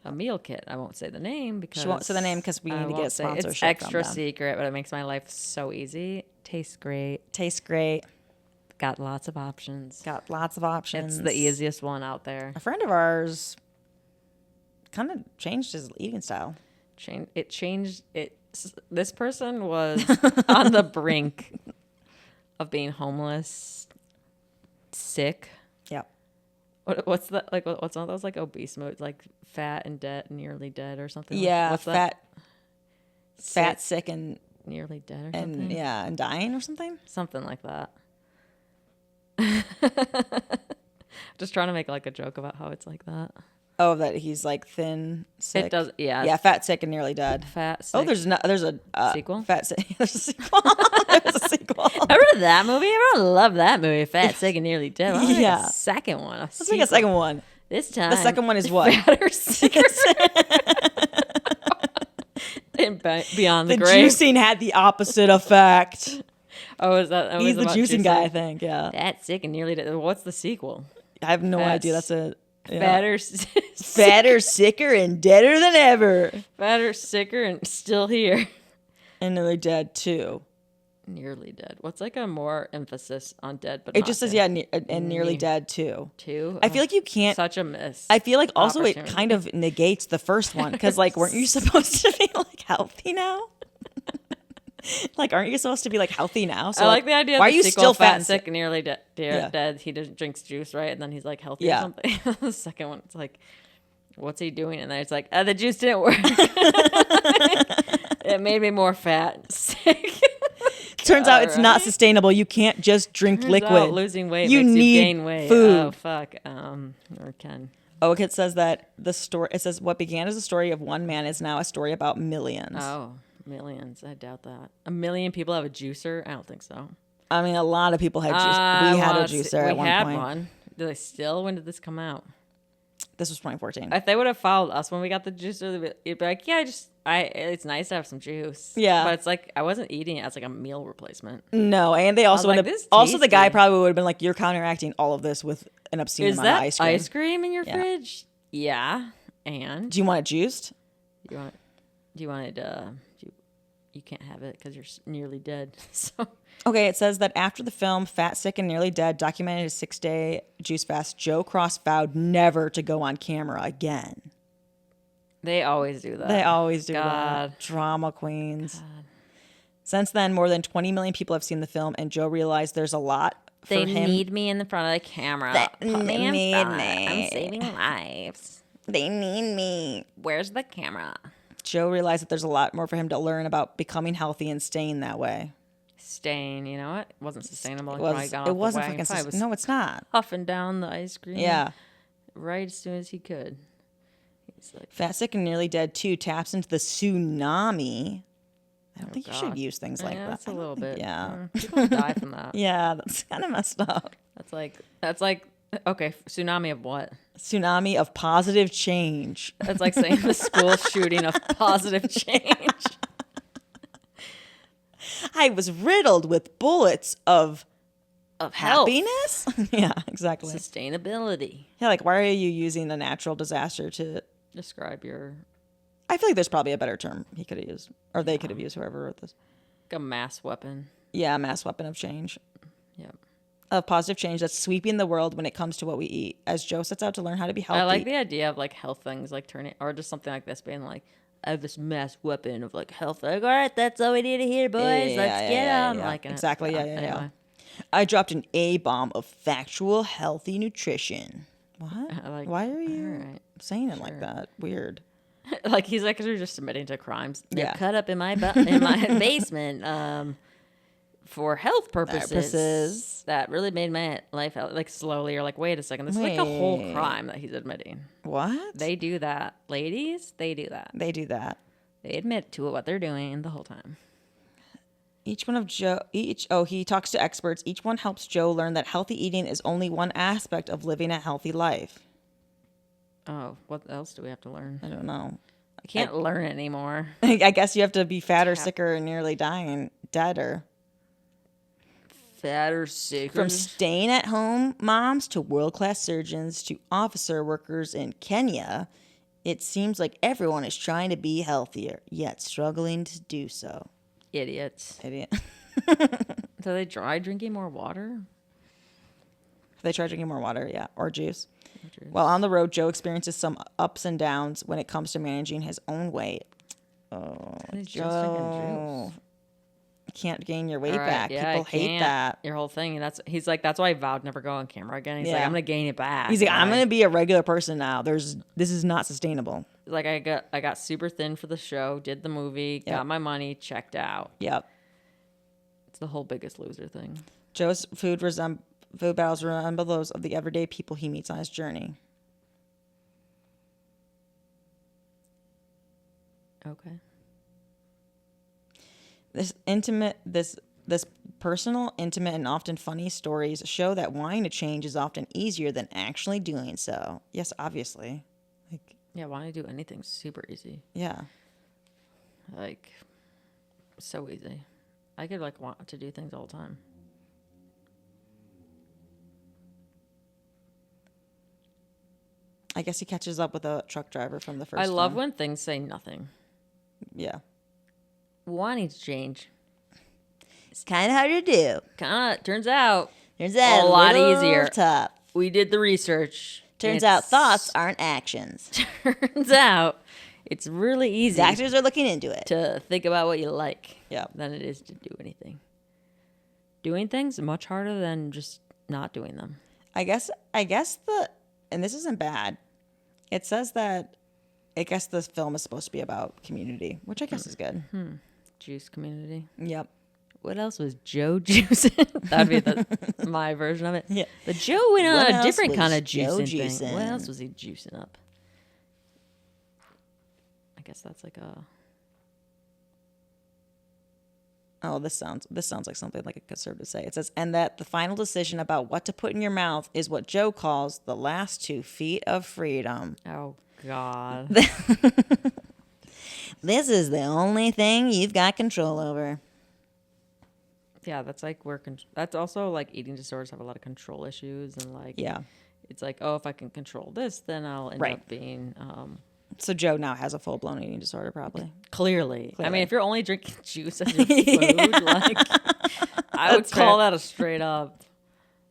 a meal kit. I won't say the name because won't say the name 'cause we I need to get won't say- sponsorship It's from extra them. secret, but it makes my life so easy. Tastes great. Tastes great. Got lots of options. Got lots of options. It's the easiest one out there. A friend of ours kind of changed his eating style. It changed. This person was on the brink of being homeless, sick. Yep. What's that like? What's one of those like obese modes? Like fat and dead, nearly dead, or something. Yeah. What's that? Fat, sick, and Nearly dead, or something. and dying or something. Something like that. Just trying to make like a joke about how it's like that. Oh, that he's like thin, sick. It does, yeah. Yeah, fat, sick, and nearly dead. Fat. Oh, sick. there's a Sequel? Fat, sick. There's a sequel. There's a sequel. Remember that movie? Everyone loved that movie. Fat, sick, and nearly dead. Why don't we make Yeah. a second one. Let's make a second one. This time. The second one is what? Fatter, sicker. And beyond the, The grave. juicing had the opposite effect. Oh, is that? He's the juicing guy, I think. Yeah, Fat, sick, and nearly dead. What's the sequel? I have no Fat, idea. That's a Fatter, Fatter, sicker, and deader than ever. fatter, sicker, and still here. And nearly dead too. Nearly dead. What's like a more emphasis on dead, but It not just says, dead? and nearly dead too. Two. I feel like you can't. Such a miss. I feel like also it opportunity. kind of negates the first one because, like, weren't you supposed to be like healthy now? Like, aren't you supposed to be like healthy now? So I like the idea. Why of are the you sequel, still fat, fat? sick, and nearly Yeah. dead? He just drinks juice, right? And then he's like healthy Yeah. or something. The second one, it's like, what's he doing? And then it's like, the juice didn't work. It made me more fat and sick. Turns out it's not Alright. sustainable. You can't just drink Turns liquid. out losing weight You makes need you gain weight. food. Oh fuck. Or Ken. Oh, it says that the story. It says what began as a story of one man is now a story about millions. Oh, millions. I doubt that. 1 million people have a juicer? I don't think so. I mean, a lot of people had juice. We had a juicer at one point. One. Do they still? When did this come out? This was 2014. If they would have followed us when we got the juicer, it'd be like, yeah, it's nice to have some juice. Yeah. But it's like, I wasn't eating it as like a meal replacement. No, and they also like, would have. "This Also, the guy tasty." probably would have been like, "You're counteracting all of this with an obscene Is amount that of ice cream. in your Yeah. fridge? Yeah. And Do you want it juiced?" you want it, you can't have it because you're nearly dead. So Okay, it says that after the film Fat, Sick, and Nearly Dead documented his 6-day juice fast, Joe Cross vowed never to go on camera again. they always do that. They always do God. that. Drama queens. Since then, more than 20 million people have seen the film, and Joe realized there's a lot for They him. need me in the front of the camera. They Put me in need front. me. I'm saving lives. They need me. Where's the camera? Joe realized that there's a lot more for him to learn about becoming healthy and staying that way. Staying, you know what? It wasn't sustainable. It wasn't fucking sustainable. No, it's not. Puffing down the ice cream. Yeah. Right as soon as he could. He's like, Fat, Sick, and Nearly Dead 2 taps into the tsunami. I don't think you should God. use things like yeah, that. that's a I don't little think- bit. Yeah. People die from that. Yeah, that's kind of messed up. That's like okay, tsunami of what? Tsunami of positive change. That's like saying the school shooting of positive change. I was riddled with bullets of Health. happiness. Yeah, exactly. Sustainability. Yeah, like why are you using the natural disaster to? Describe your I feel like there's probably a better term he could have used, or they could have used, whoever wrote this. like a mass weapon. Yeah, a mass weapon of change, Yep. of positive change that's sweeping the world when it comes to what we eat. As Joe sets out to learn how to be healthy. I like the idea of like health things like turning or just something like this being like I have this mass weapon of like health. Like, all right, that's all we need to hear, boys. Let's get them. Like exactly. Yeah. Anyway, I dropped an A bomb of factual healthy nutrition. What? I like- Why are you all right, saying it like that? Weird. like he's like, 'cause you're just admitting to crimes. They're Yeah. cut up in my in my basement for health purposes. That really made my life out like slowly. You're like, wait a second, this is like a whole Wait. crime that he's admitting. What? They do that, ladies. They do that. They do that. They admit to what they're doing the whole time. He talks to experts. Each one helps Joe learn that healthy eating is only one aspect of living a healthy life. Oh, what else do we have to learn? I don't know. I can't learn anymore. I guess you have to be fatter, sicker, and nearly deader. Fat or sick. From staying at home moms to world-class surgeons to officer workers in Kenya, it seems like everyone is trying to be healthier, yet struggling to do so. Idiots. Idiot. Do they try drinking more water? They try drinking more water, yeah, or juice. While on the road, Joe experiences some ups and downs when it comes to managing his own weight. Oh, He's just Joe. drinking juice. Can't gain your weight All right, back. yeah, People I hate can't. that. Your whole thing. He's like, that's why I vowed never go on camera again. He's like, Yeah. I'm gonna gain it back. He's like, I'm Like- going to be a regular person now. This is not sustainable. like I got super thin for the show, did the movie, Yep. got my money, checked out. Yep. It's the whole Biggest Loser thing. Joe's food battles resemble those of the everyday people he meets on his journey. Okay. This personal, intimate, and often funny stories show that wanting to change is often easier than actually doing so. Yes, obviously. Like, Yeah, wanting to do anything super easy. yeah. Like, so easy. I could like want to do things all the time. I guess he catches up with a truck driver from the first I love time. when things say nothing. Yeah. Wanting to change. It's kind of hard to do. Kind of turns out There's that a lot little easier. tough. We did the research. Turns out thoughts aren't actions. Turns out it's really easy Doctors are looking into it. to think about what you like Yeah. than it is to do anything. Doing things much harder than just not doing them. I guess and this isn't bad. It says that I guess this film is supposed to be about community, which I guess is good. Juice community. Yep. What else was Joe juicing? That'd be my version of it. Yeah. But Joe went What on a else different was kind of Joe juicing thing. juicing? What else was he juicing up? I guess that's like a... Oh, this sounds like something like a conservative say. It says, and that the final decision about what to put in your mouth is what Joe calls the last 2 feet of freedom. Oh, God. This is the only thing you've got control over. Yeah, that's like that's also like eating disorders have a lot of control issues and like Yeah. it's like, oh, if I can control this, then I'll end Right. up being So Joe now has a full-blown eating disorder, probably. clearly. I Clearly. mean, if you're only drinking juice as your food, like I would That's call fair. that a straight up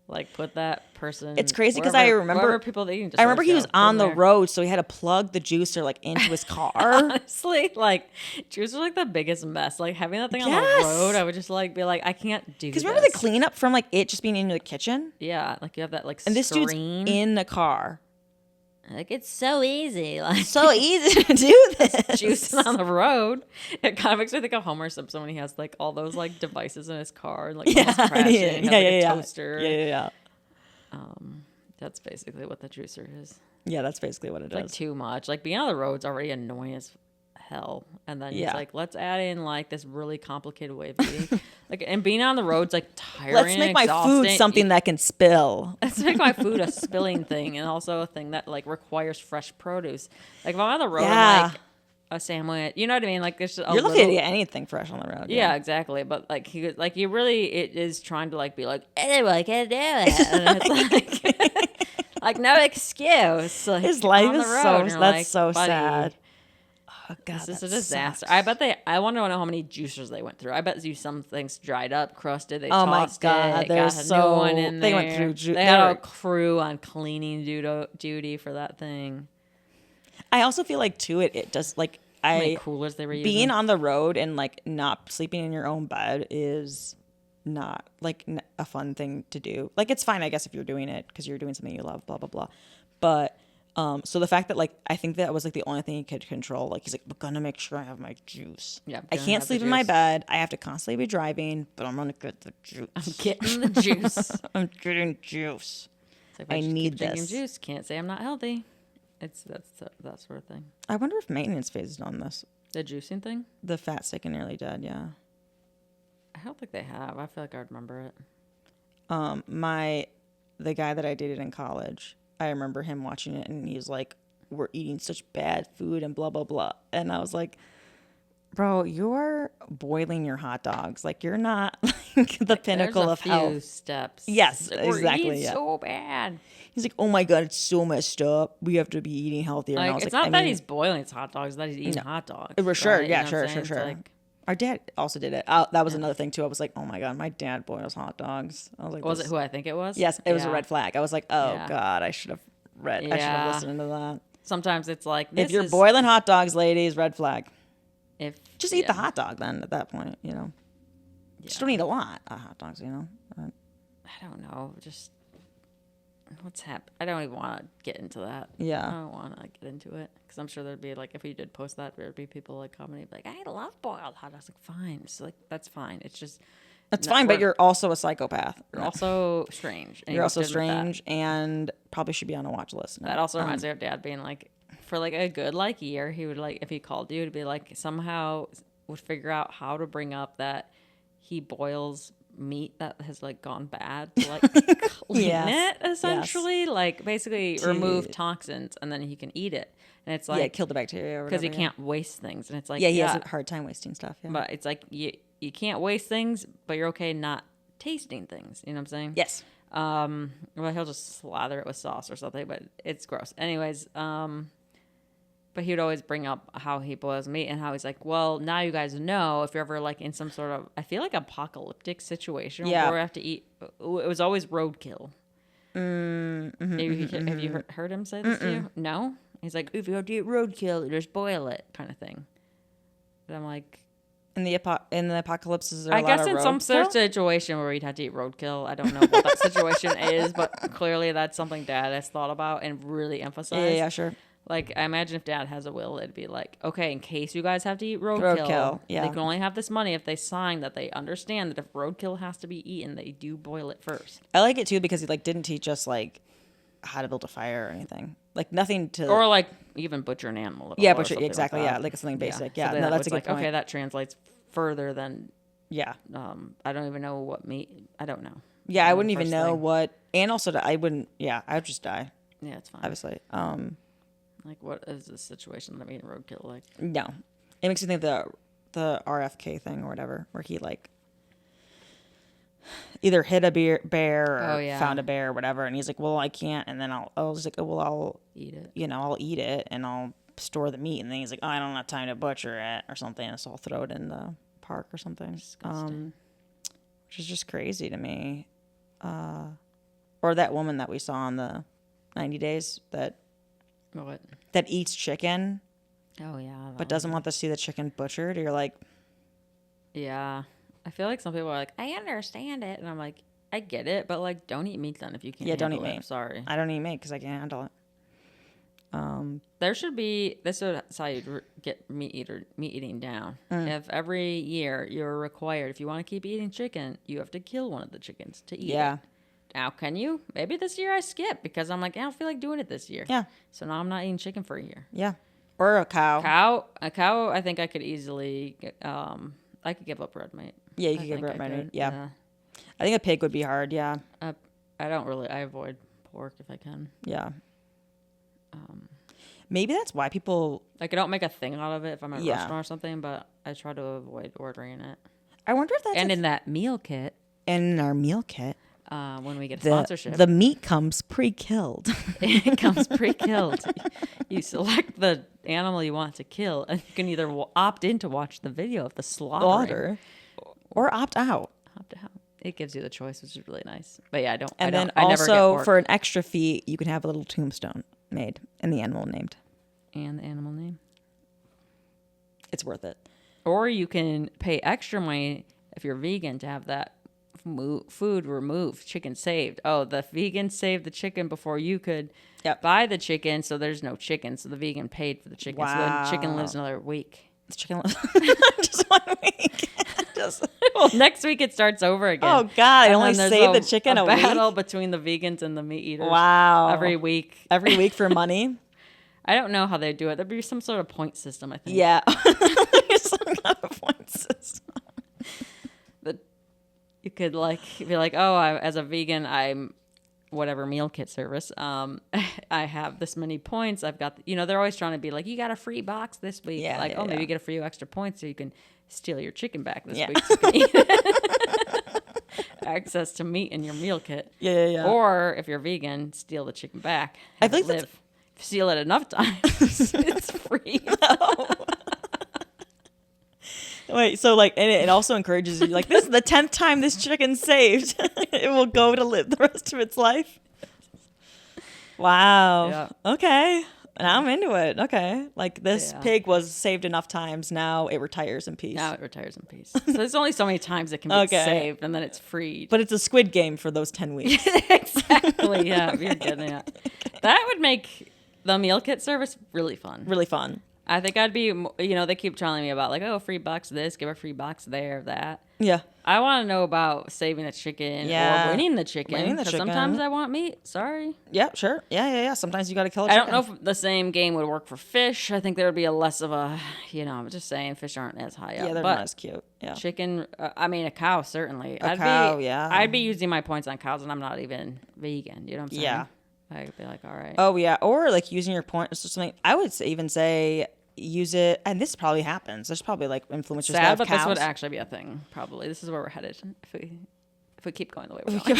like put that person. It's crazy 'cause I remember- wherever people with eating disorders I remember he was go, put on them the there. road, so he had to plug the juicer like into his car. Honestly, like juice was like the biggest mess. Like having that thing on Yes. the road, I would just like be like, I can't do this. Because remember the cleanup from like it just being in the kitchen, Yeah, like you have that like and this dude's screen. in the car. Like it's so easy. Like So easy to do this. juicing on the road. It kind of makes me think of Homer Simpson when he has like all those like devices in his car and like almost crashing. He has, like, a toaster. Yeah. That's basically what the juicer is. Yeah, that's basically what it Like is. too much. Like being on the road's already annoying as hell, and then Yeah. it's like let's add in like this really complicated way of eating. Like and being on the road's like tiring. Let's and make my food exhausting. something that can spill. Let's make my food a spilling thing, and also a thing that like requires fresh produce. Like if I'm on the road, Yeah. and, like a sandwich, you know what I mean? Like there's just a You're looking little, to get anything fresh on the road. yeah, exactly. But like he was like, you really it is trying to like be like anyone can do it, and it's like no excuse. Like, His life on the is road, so and you're that's like, so buddy, sad. Oh god, This is that a disaster. sucks. I bet I wonder how many juicers they went through. I bet you some things dried up, crusted. They Oh my tossed God, it, they're got a so- new one in they there. went through They had they a were- crew on cleaning duty for that thing. I also feel like too it does like How many I coolers they were using. being on the road and like not sleeping in your own bed is not like a fun thing to do. Like it's fine, I guess, if you're doing it because you're doing something you love, blah blah blah. But so the fact that like I think that was like the only thing he could control. Like he's like, I'm gonna make sure I have my juice. Yeah, I'm I gonna can't have the sleep in my juice. bed. I have to constantly be driving, but I'm gonna get the juice. I'm getting the juice. I'm getting juice. It's like, if I just need keep drinking this. juice. Can't say I'm not healthy. It's that sort of thing. I wonder if maintenance phased on this. The juicing thing. The fat, sick, and nearly dead. Yeah. I don't think they have. I feel like I remember it. The guy that I dated in college, I remember him watching it, and he was like, "We're eating such bad food and blah blah blah," and I was like, "Bro, you're boiling your hot dogs. Like you're not like the pinnacle There's a of few health." steps. Yes, Like, we're exactly, eating yeah. so bad. He's like, "Oh my god, it's so messed up. We have to be eating healthier." And I Like was it's like, not I that mean, he's boiling his hot dogs. It's that he's eating No. hot dogs. For sure, right? yeah, You know sure, what I'm sure, saying? sure. It's like, Our dad also did it. That was another thing too. I was like, "Oh my god, my dad boils hot dogs." I was like, was this- it who I think it was? Yes, it was a Yeah. red flag. I was like, "Oh Yeah. god, I should have read. I should Yeah. have listened to that." Sometimes it's like If this you're is- boiling hot dogs, ladies, red flag. if Just eat the yeah. hot dog then at that point, you know. Just don't eat a lot of hot dogs, you know. I don't know. Just what's happened. I don't even want to get into that. Yeah. I don't want to get into it because I'm sure there'd be like if you did post that, there'd be people like commenting like, "I love boiled hot dogs." Like, fine. It's like that's fine. It's just That's no, fine, but we're- you're also a psychopath. You're also strange. and you You're have to also admit that. strange and probably should be on a watch list. That also reminds me of Dad being like, for like a good like year, he would like if he called you to be like somehow would figure out how to bring up that he boils meat that has like gone bad to like clean Yes. it essentially, like basically remove Dude. toxins and then he can eat it. And it's yeah, like kill the bacteria or because he whatever, yeah. can't waste things, and it's like Yeah, he has a hard time wasting stuff. Yeah. but it's like you can't waste things, but you're okay not tasting things. You know what I'm saying? Yes. Well, he'll just slather it with sauce or something, but it's gross. Anyways, but he would always bring up how he boils meat and how he's like, well, now you guys know if you're ever like in some sort of, I feel like apocalyptic situation Yeah. where we have to eat. It was always roadkill. Have you heard him say this to you? No? He's like, if you have to eat roadkill, just boil it, kind of thing. But I'm like, In the apocalypse, is there a I lot guess of in some sort of roadkill? situation where we'd have to eat roadkill. I don't know what that situation is, but clearly that's something Dad has thought about and really emphasized. Yeah, sure. Like, I imagine if Dad has a will, it'd be like, okay, in case you guys have to eat roadkill, yeah. they can only have this money if they sign that they understand that if roadkill has to be eaten, they do boil it first. I like it too because he like didn't teach us like how to build a fire or anything. Like nothing to. Or like even butcher an animal. At Yeah, all or butcher, something exactly, Like yeah, that. like something basic. So Yeah, then no, that that's was a good like, point. okay, that translates further than. Yeah. I don't even know what meat. I don't know. Yeah, I wouldn't even First know thing. what. And also, I wouldn't. Yeah, I would just die. Yeah, it's fine. Obviously. Like, what is the situation that I'm eating roadkill like? No, it makes me think the RFK thing or whatever, where he like either hit a bear or Oh, yeah. found a bear or whatever, and he's like, well, I can't, and then I was like, oh, well, I'll Eat it. I'll eat it and I'll store the meat, and then he's like, oh, I don't have time to butcher it or something, so I'll throw it in the park or something. Disgusting. Which is just crazy to me. Or that woman that we saw on the 90 Days What? that eats chicken Oh, yeah. but doesn't want to see the chicken butchered. You're like, Yeah. I feel like some people are like, I understand it. And I'm like, I get it, but like, don't eat meat then if you can't. yeah, don't eat handle it. meat. I'm sorry. I don't eat meat because I can't handle it. There should be, this is how you get meat eating down. If every year you're required, if you want to keep eating chicken, you have to kill one of the chickens to eat Yeah. it. Now, can you? Maybe this year I skip because I'm like, I don't feel like doing it this year. Yeah. So now I'm not eating chicken for a year. Yeah. Or a cow. A cow, I think I could easily, I could give up red meat. Yeah, you I could give think up I red meat. could, Yeah. I think a pig would be hard. Yeah. I don't really, I avoid pork if I can. Yeah. Maybe that's why people. Like, I don't make a thing out of it if I'm at a Yeah. restaurant or something, but I try to avoid ordering it. I wonder if that's And in that meal kit, in our meal kit. when we get a The, sponsorship, the meat comes pre-killed. it comes pre-killed. You select the animal you want to kill, and you can either opt in to watch the video of the slaughtering, or opt out. opt out. It gives you the choice, which is really nice. But yeah, I don't. And I then don't, I never get also pork. for an extra fee, you can have a little tombstone made and the animal named. And the animal name. It's worth it. Or you can pay extra money if you're vegan to have that food removed, chicken saved. Oh, the vegan saved the chicken before you could Yep. buy the chicken, so there's no chicken. So the vegan paid for the chicken. So the chicken lives another week. The chicken just 1 week. Just, Well, next week it starts over again. oh God! I And only then there's saved the chicken a week. battle between the vegans and the meat eaters. Wow! Every week. every week for money. I don't know how they do it. There'd be some sort of point system, I think. Yeah, some kind of point system. That you could like be like, oh, as a vegan, I'm whatever meal kit service. I have this many points. I've got, they're always trying to be like, you got a free box this week. Yeah, like, yeah, oh, maybe yeah. you get a few extra points so you can steal your chicken back this Yeah. week. So you can eat it. Access to meat in your meal kit. Yeah. Or if you're vegan, steal the chicken back. I Have think it that's- live. Steal it enough times, it's free. Wait, so like, and it also encourages you, like, this is the 10th time this chicken's saved. It will go to live the rest of its life. Wow. Yeah. Okay. Now I'm into it. Okay. Like, this Yeah. pig was saved enough times. Now it retires in peace. Now it retires in peace. So there's only so many times it can be Okay. saved, and then it's freed. But it's a Squid Game for those 10 weeks. Exactly. Yeah, you're getting it. That would make the meal kit service really fun. Really fun. I think I'd be, they keep telling me about like, oh, free box this, give a free box there, that. Yeah. I want to know about saving the chicken Yeah. or winning the chicken. Winning the 'cause chicken. sometimes I want meat. Sorry. Yeah, sure. Yeah. Sometimes you got to kill a I chicken. don't know if the same game would work for fish. I think there would be a less of a, I'm just saying fish aren't as high up. Yeah, they're but not as cute. Yeah. chicken, a cow, certainly. Cow, yeah. I'd be using my points on cows, and I'm not even vegan. You know what I'm saying? Yeah. I'd be like, all right. Oh, yeah. Or like using your points or something. I would even say use it, and this probably happens. There's probably like influencers that Sad, have but cows. this would actually be a thing, probably. This is where we're headed. If we keep going the way we're going.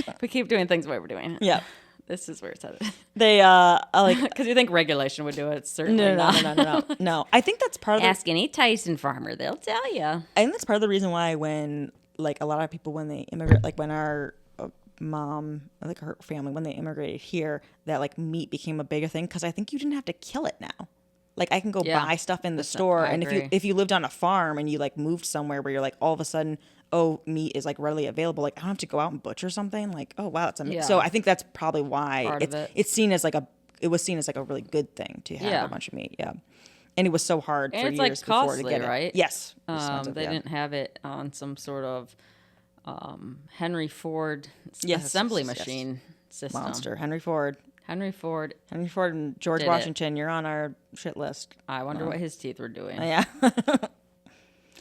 If we keep doing things the way we're doing it. Yeah. This is where it's headed. They like Because you think regulation would do it. It's certainly not. No. I think that's part of Ask any Tyson farmer. They'll tell you. I think that's part of the reason why when like a lot of people when they immigrate, like when our mom, like her family, when they immigrated here, that like meat became a bigger thing because I think you didn't have to kill it now. Like I can go buy stuff in the store, and agree. if you lived on a farm and you like moved somewhere where you're like all of a sudden, oh, meat is like readily available. Like I don't have to go out and butcher something. Like oh wow, it's amazing. Yeah. So I think that's probably why Part of it. it's seen as like it was seen as like a really good thing to have a bunch of meat. Yeah, and it was so hard And for it's years like before costly, to get it. right? Yes, They didn't have it on some sort of Henry Ford assembly machine system. Monster. Henry Ford and George Did Washington. You're on our shit list. I wonder what his teeth were doing. Yeah.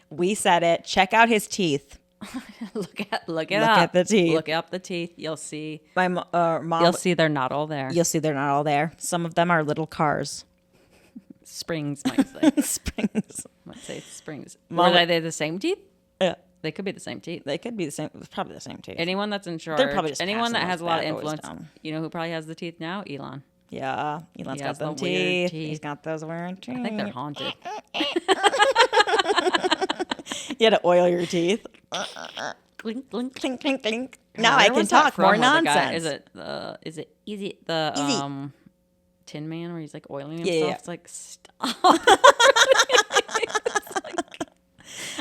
We said it. Check out his teeth. Look at the teeth. Look up the teeth. You'll see. My mom. You'll see they're not all there. You'll see they're not all there. Some of them are little cars. Springs might say. Springs. Might say springs. Mom- Were they the same teeth? Yeah. They could be the same teeth. They could be the same. Probably the same teeth. Anyone that's in charge, They're probably just anyone that passing has a those lot of bad boys influence, down. you know who probably has the teeth now? Elon. Yeah. Elon's He got has them the weird teeth. He's teeth. got those weird teeth. I think they're haunted. You had to oil your teeth. Clink, clink. Clink, clink, clink. Now Where I can was that talk from more with the guy? nonsense. Is it easy? The Easy. Tin Man where he's like oiling Yeah, himself. yeah. It's like stop.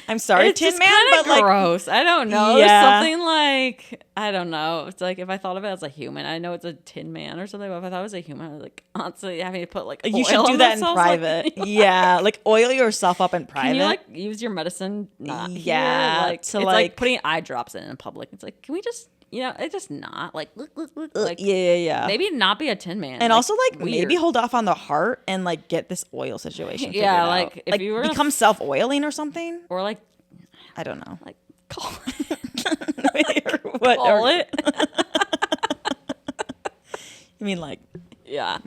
I'm sorry, It's Tin just Man, kinda but like gross. I don't know. Yeah. Something like I don't know. It's like if I thought of it as a human, I know it's a Tin Man or something. But if I thought it was a human, I was like constantly having to put like you oil should do on that in myself, private. Like, Yeah, like oil yourself up in private. can you like use your medicine? Not Yeah, here? Like to, it's like- like putting eye drops in public. It's like can we just it's just not like look like yeah. maybe not be a Tin Man. And also, like, weird. maybe hold off on the heart and, like, get this oil situation figured Yeah, out. like, if you were gonna become self-oiling or something? or like I don't know. call What? call it. You mean, like, Yeah.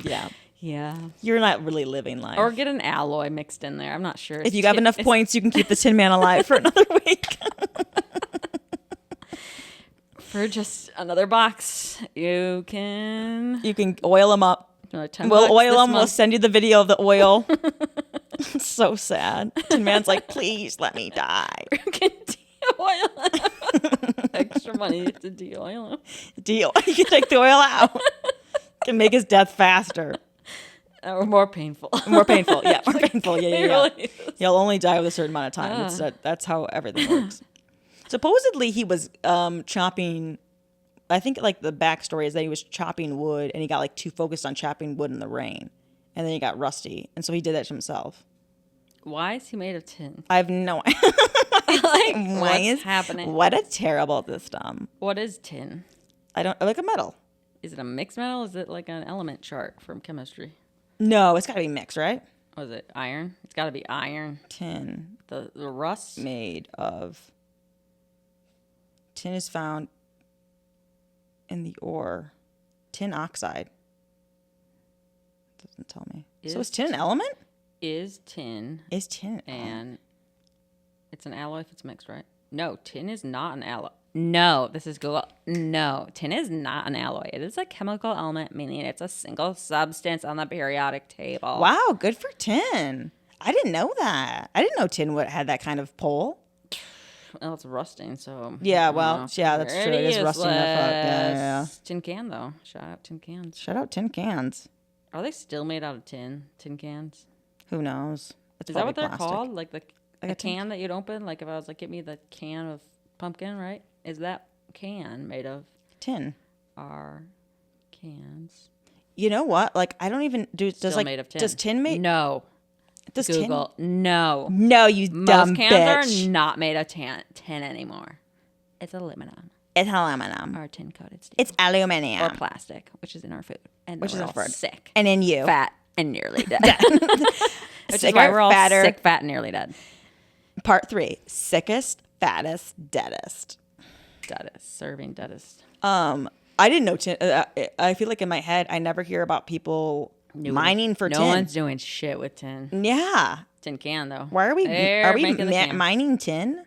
yeah. You're not really living life. Or get an alloy mixed in there. I'm not sure. if you have enough points, you can keep the Tin Man alive for another week. For just another box, you can. You can oil them up. Another $10 We'll oil this them. We'll month. send you the video of the oil. It's so sad. Tin Man's like, please let me die. You can de-oil him. Extra money to de-oil him. Deal. You can take the oil out. Can make his death faster. Or more painful. More painful. Yeah, more painful. Yeah. Really? You'll only die with a certain amount of time. That's how everything works. Supposedly he was chopping. I think like the backstory is that he was chopping wood and he got like too focused on chopping wood in the rain, and then he got rusty, and so he did that to himself. Why is he made of tin? I have no idea. Like, Why what's is happening? What a terrible system. What is tin? I don't like a metal. Is it a mixed metal? Is it like an element chart from chemistry? No, it's got to be mixed, right? Was it iron? It's got to be iron. Tin The rust. made of. Tin is found in the ore. Tin oxide. Doesn't tell me. So is tin an element? Is tin Is tin an element? and it's an alloy if it's mixed, right? No, tin is not an alloy. No, this is Google. No, tin is not an alloy. It is a chemical element, meaning it's a single substance on the periodic table. Wow, good for tin. I didn't know that. I didn't know tin had that kind of pull. Well, it's rusting, so. Yeah, I don't well, know. yeah, that's true. It is rusting enough up. Yeah. Tin can, though. Shout out tin cans. Shout out tin cans. Are they still made out of tin? Tin cans? Who knows? It's Is that probably what they're plastic. called? Like the Like a tin can that you'd open? Like if I was like, get me the can of pumpkin, right? Is that can made of Tin. our cans? You know what? Like I don't even do. Does Still like made of tin. does tin make? No. Does Google. No. tin? No, you dumb Most cans bitch. are not made of tin anymore. It's aluminum It's aluminum. or tin coated steel. It's aluminium. or plastic, which is in our food. And Which we're is all our food. sick, And in you. fat, and nearly dead. Which is why Sicker, we're all fatter. sick, fat, and nearly dead. Part 3. Sickest, fattest, deadest. Deadest. Serving deadest. I didn't know tin. I feel like in my head, I never hear about people mining for no tin. one's doing shit with tin. Yeah. Tin can, though. Why are we They're making the can. mining tin?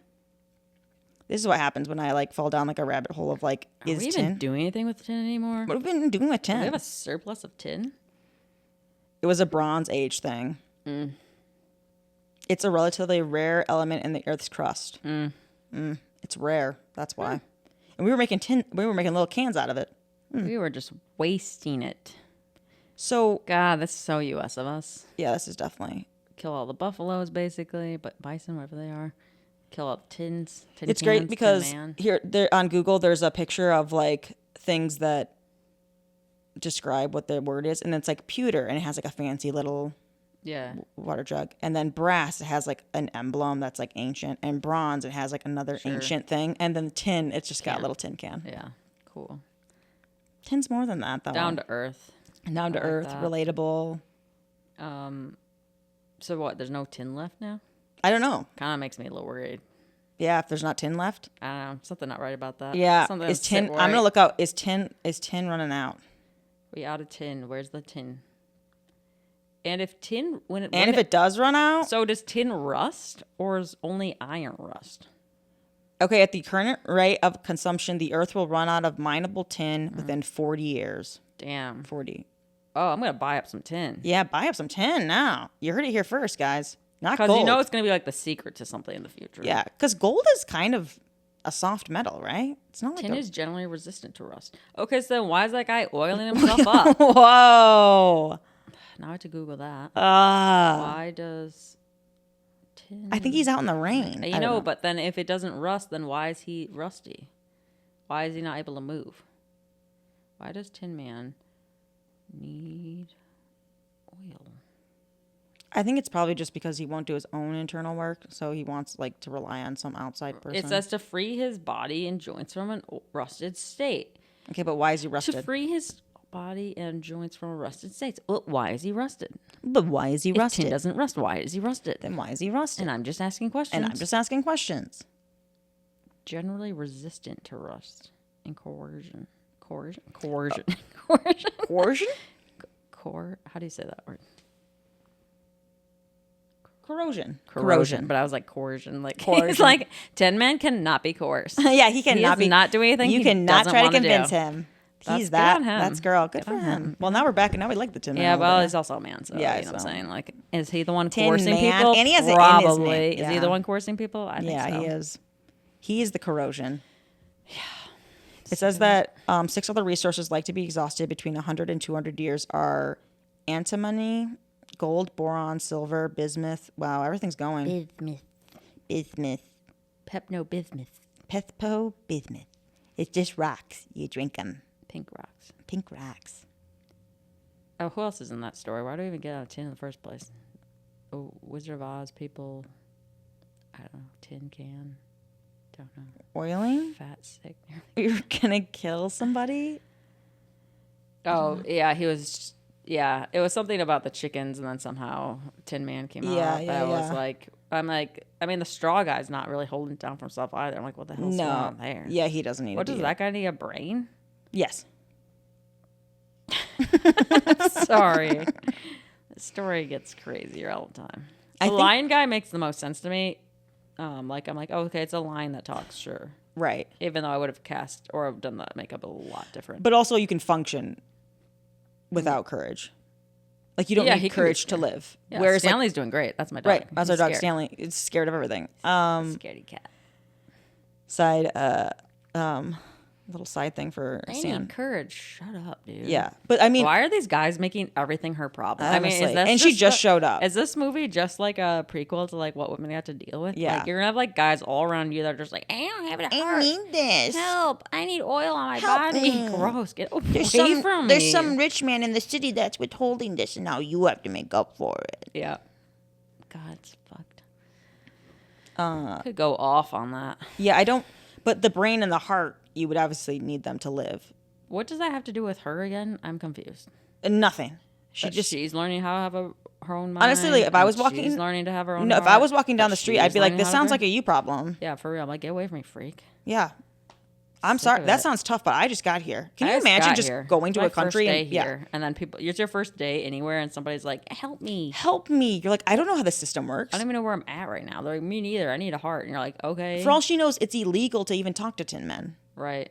This is what happens when I like fall down like a rabbit hole of like, Are is we tin? even doing anything with tin anymore? What have we been doing with Do we tin? have a surplus of tin? It was a Bronze Age thing. It's a relatively rare element in the Earth's crust. It's rare. That's why. And we were making little cans out of it. We were just wasting it. So God, that's so U.S. of us. yeah, this is definitely. Kill all the buffaloes, basically, but bison, whatever they are. Kill all the tins. Tin It's cans, great Tin because Man. there on Google there's a picture of like things that describe what the word is, and it's like pewter, and it has like a fancy little Yeah. water jug, and then brass, it has like an emblem that's like ancient, and bronze, it has like another Sure. ancient thing, and then tin, it's just got a Can. little tin can. Yeah. Cool. Tin's more than that though. Down to earth. Down to I like earth, that. relatable. So what? There's no tin left now? I don't know. Kind of makes me a little worried. Yeah, if there's not tin left. I don't know. Something not right about that. Yeah, Something is doesn't tin? sit I'm gonna right. look out. Is tin running out? We out of tin. Where's the tin? And if tin And if it does run out, so does tin rust or is only iron rust? okay, at the current rate of consumption, the Earth will run out of mineable tin within 40 years. Damn. 40. Oh, I'm gonna buy up some tin. Yeah, buy up some tin now. You heard it here first, guys. Not Because gold. you know it's gonna be like the secret to something in the future. Yeah, because gold is kind of a soft metal, right? It's not like Tin is generally resistant to rust. Okay, so then why is that guy oiling himself up? Whoa. Now I have to Google that. Ah. Why does tin? I think he's out in the rain. You I don't know, but then if it doesn't rust, then why is he rusty? Why is he not able to move? Why does Tin Man need oil? I think it's probably just because he won't do his own internal work, so he wants like to rely on some outside person. It says to free his body and joints from an rusted state. Okay, but why is he To rusted? free his body and joints from a rusted state. Well, why is he rusted? But why is he If rusted? tin doesn't rust, why is he rusted? Then why is he rusted? And I'm just asking questions. And I'm just asking questions. generally resistant to rust and coercion. Coercion? Coercion. Coercion? How do you say that word? Corrosion. Corrosion. But I was like coercion. Like Coercion. he's like Tin Man cannot be coerced. Yeah, he cannot is be. not do anything. You he cannot doesn't try to wanna convince do. him. That's He's good that. on him. That's girl. Good for on him. him. Well, now we're back, and now we like the Tin Man. Yeah, a little well, bit. he's also a man, so Yeah, you know what I'm so- saying. Like, is he the one Tin coercing Man. people? And he has it in his name. Probably. Is he Yeah. the one coercing people? I think Yeah, so. he is. He is the corrosion. Yeah. It says that 6 other resources like to be exhausted between 100 and 200 years are antimony, gold, boron, silver, bismuth. Wow, everything's going. Bismuth. Pepto-bismuth. Pethpo bismuth. It's just rocks. You drink them. Pink rocks. Pink rocks. Oh, who else is in that story? Why do we even get out of tin in the first place? Oh, Wizard of Oz people. I don't know. Tin can. Don't know. Oiling? Fat, sick. You're gonna kill somebody? Oh, yeah, he was. Yeah, it was something about the chickens, and then somehow Tin Man came out. Yeah, that yeah, was yeah. like, I'm like, I mean, the straw guy's not really holding it down for himself either. I'm like, what the hell's going No. on there? Yeah, he doesn't need What to does be that guy need a brain? Yes. Sorry. The story gets crazier all the time. I The think- lion guy makes the most sense to me. Like, I'm like, oh, okay, it's a lion that talks, sure. Right. Even though I would have cast or done the makeup a lot different. But also you can function without courage. Like you don't Yeah, he need can be courage to live. Yeah, Whereas like Stanley's doing great. That's my dog. right, as our He's dog scared. Stanley is scared of everything. Scaredy cat. Side little side thing for I Stan. need courage. Shut up, dude. Yeah. But I mean Why are these guys making everything her problem? I mean, Honestly. is this And she just showed up. Is this movie just like a prequel to like what women have to deal with? Yeah. Like you're gonna have like guys all around you that are just like, I don't have it hard. this. Help! I need oil on my Help body. me. Gross. Get away from me. There's some rich man in the city that's withholding this, and now you have to make up for it. Yeah. God, it's fucked. Could go off on that. yeah, I don't but the brain and the heart, you would obviously need them to live. What does that have to do with her again? I'm confused. Nothing. She's learning how to have her own mind. Honestly, like, if I and was walking she's learning to have her own. No, if heart, I was walking down but the street, I'd she's be like, learning this how to sounds be- like a you problem. Yeah, for real. I'm like, get away from me, freak. Yeah. I'm Sick sorry. of That it. sounds tough, but I just got here. Can I you imagine got just here. going to My a country first day and here, and then people, it's your first day anywhere, and somebody's like, "Help me." help me. You're like, I don't know how the system I works. don't even know where I'm at right now. They're like, me neither. I need a heart, and you're like, okay, For all she knows, it's illegal to even talk to Tin Men. right?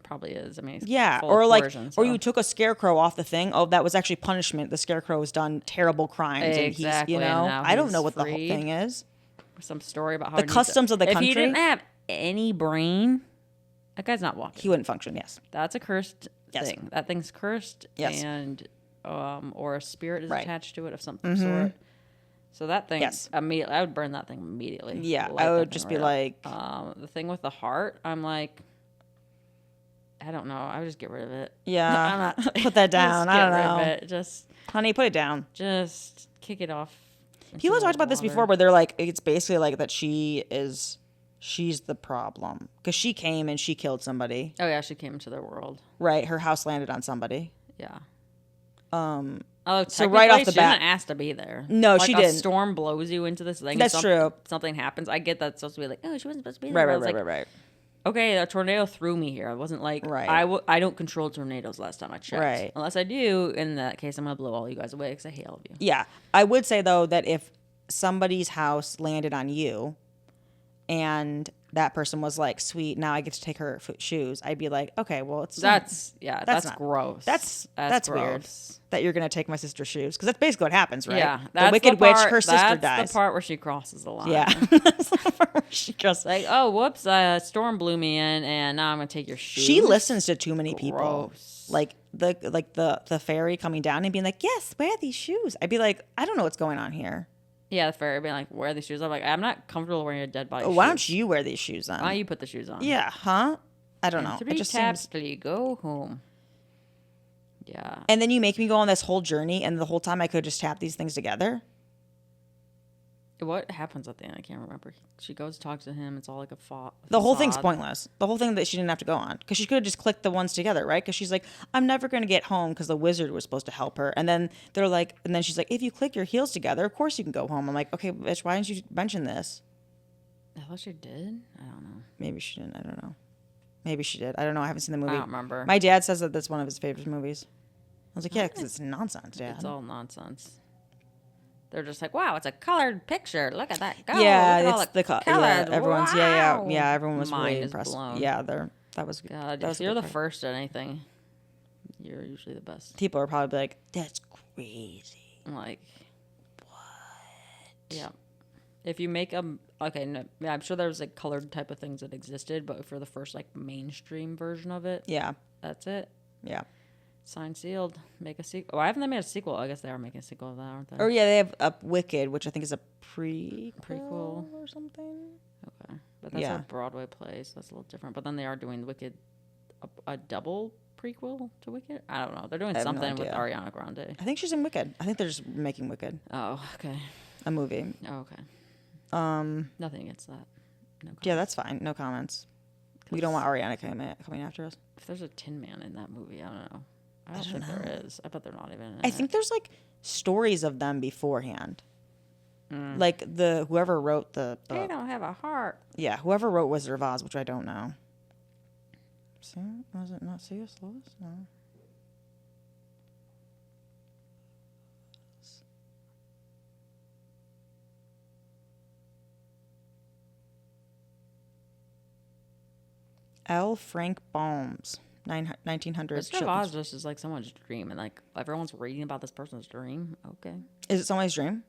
Probably is. I mean, it's Yeah, full or of like, coercion, or so. you took a scarecrow off the thing. Oh, that was actually punishment. The scarecrow has done terrible crimes, Exactly, and he's, and now I don't he's know what the whole freed. thing is. Some story about how The he needs customs of the If he country? didn't have any brain, that guy's not walking. He wouldn't function. Yes. That's a cursed Yes. thing. That thing's cursed, Yes. and or a spirit is Right. attached to it of some sort. So that thing, Yes. immediately, I would burn that thing immediately. Yeah, Light I that would thing just be right like, up. The thing with the heart, I'm like, I don't know. I would just get rid of it. yeah, I'm not, put that down. Just I get don't rid of know, it. honey, put it down. Just kick it off. into People have the talked about this water. before, where they're like, it's basically like that she's the problem because she came and she killed somebody. Oh yeah, she came into their world. Right, her house landed on somebody. Yeah. Um, Oh, So right off the she didn't bat- ask to be there. No, Like she a didn't. storm blows you into this thing. That's true. Something happens. I get that it's supposed to be like, oh, she wasn't supposed to be there. right, But I right, was right, like, right. okay, a tornado threw me here. I wasn't like, Right. I don't control tornadoes last time I checked. Right. Unless I do, in that case, I'm going to blow all you guys away because I hate all of you. Yeah, I would say though that if somebody's house landed on you, and that person was like, "Sweet, now I get to take her shoes," I'd be like, "Okay, well, it's That's That's not- gross. that's gross. weird that you're gonna take my sister's shoes because that's basically what happens, right? Yeah, the that's wicked part, witch, her sister that's dies. the part where she crosses the line. Yeah, she just Like, oh, whoops, a storm blew me in, and now I'm gonna take your shoes. she listens to too many people. Gross. Like the fairy coming down and being like, "Yes, wear these shoes." I'd be like, "I don't know what's going on here. Yeah, the fairy being like, wear these shoes. I'm like, I'm not comfortable wearing a dead body. Why shoes. don't you wear these shoes then?" Why don't you put the shoes on? Yeah, huh? I don't know. Three It just taps seems. till you go home. Yeah. And then you make me go on this whole journey, and the whole time I could just tap these things together. What happens at the end? I can't remember. She goes to talk to him. It's all like a The whole thing's facade. pointless. The whole thing that she didn't have to go on because she could have just clicked the ones together, right? Because she's like, I'm never going to get home because the wizard was supposed to help her. And then they're like, and then she's like, if you click your heels together, of course you can go home. I'm like, okay, bitch, why didn't you mention this? I thought she did. I don't know. Maybe she didn't. I don't know. Maybe she did. I don't know. I haven't seen the movie. I don't remember. My dad says that that's one of his favorite movies. I was like, yeah, because it's nonsense, Dad. It's all nonsense. They're just like, wow, it's a colored picture. Look at that. Go. yeah, Look at all it's the colors. yeah, everyone's Wow. yeah, everyone was Mind really is impressed. blown. Yeah, that was God, that was if a you're good the part. first at anything, you're usually the best. People are probably like, that's crazy. I'm like, what? Yeah. If you make a okay, no, yeah, I'm sure there's like colored type of things that existed, but for the first like mainstream version of it, Yeah, that's it. yeah. Signed, sealed. Make a sequel. Oh, I haven't they made a sequel? I guess they are making a sequel of that, aren't they? Or yeah, they have Wicked, which I think is a prequel Prequel. or something. Okay, but that's Yeah. a Broadway play, so that's a little different. But then they are doing Wicked, a double prequel to Wicked. I don't know. They're doing I have no something with idea. Ariana Grande. I think she's in Wicked. I think they're just making Wicked Oh, okay. a movie. Oh, okay. Um, Nothing against that. No. yeah, that's fine. No comments. We don't want Ariana coming after us. If there's a Tin Man in that movie, I don't know. I don't think there is. I bet they're not even in I it. think there's like stories of them beforehand. Mm. Like whoever wrote the They don't have a heart. yeah, whoever wrote Wizard of Oz, which I don't know. See, was it not C.S. Lewis? No. L. Frank Baum's 1900s. Mr. children's- Oz just is like someone's dream, and like everyone's reading about this person's dream. Okay, Is it somebody's dream?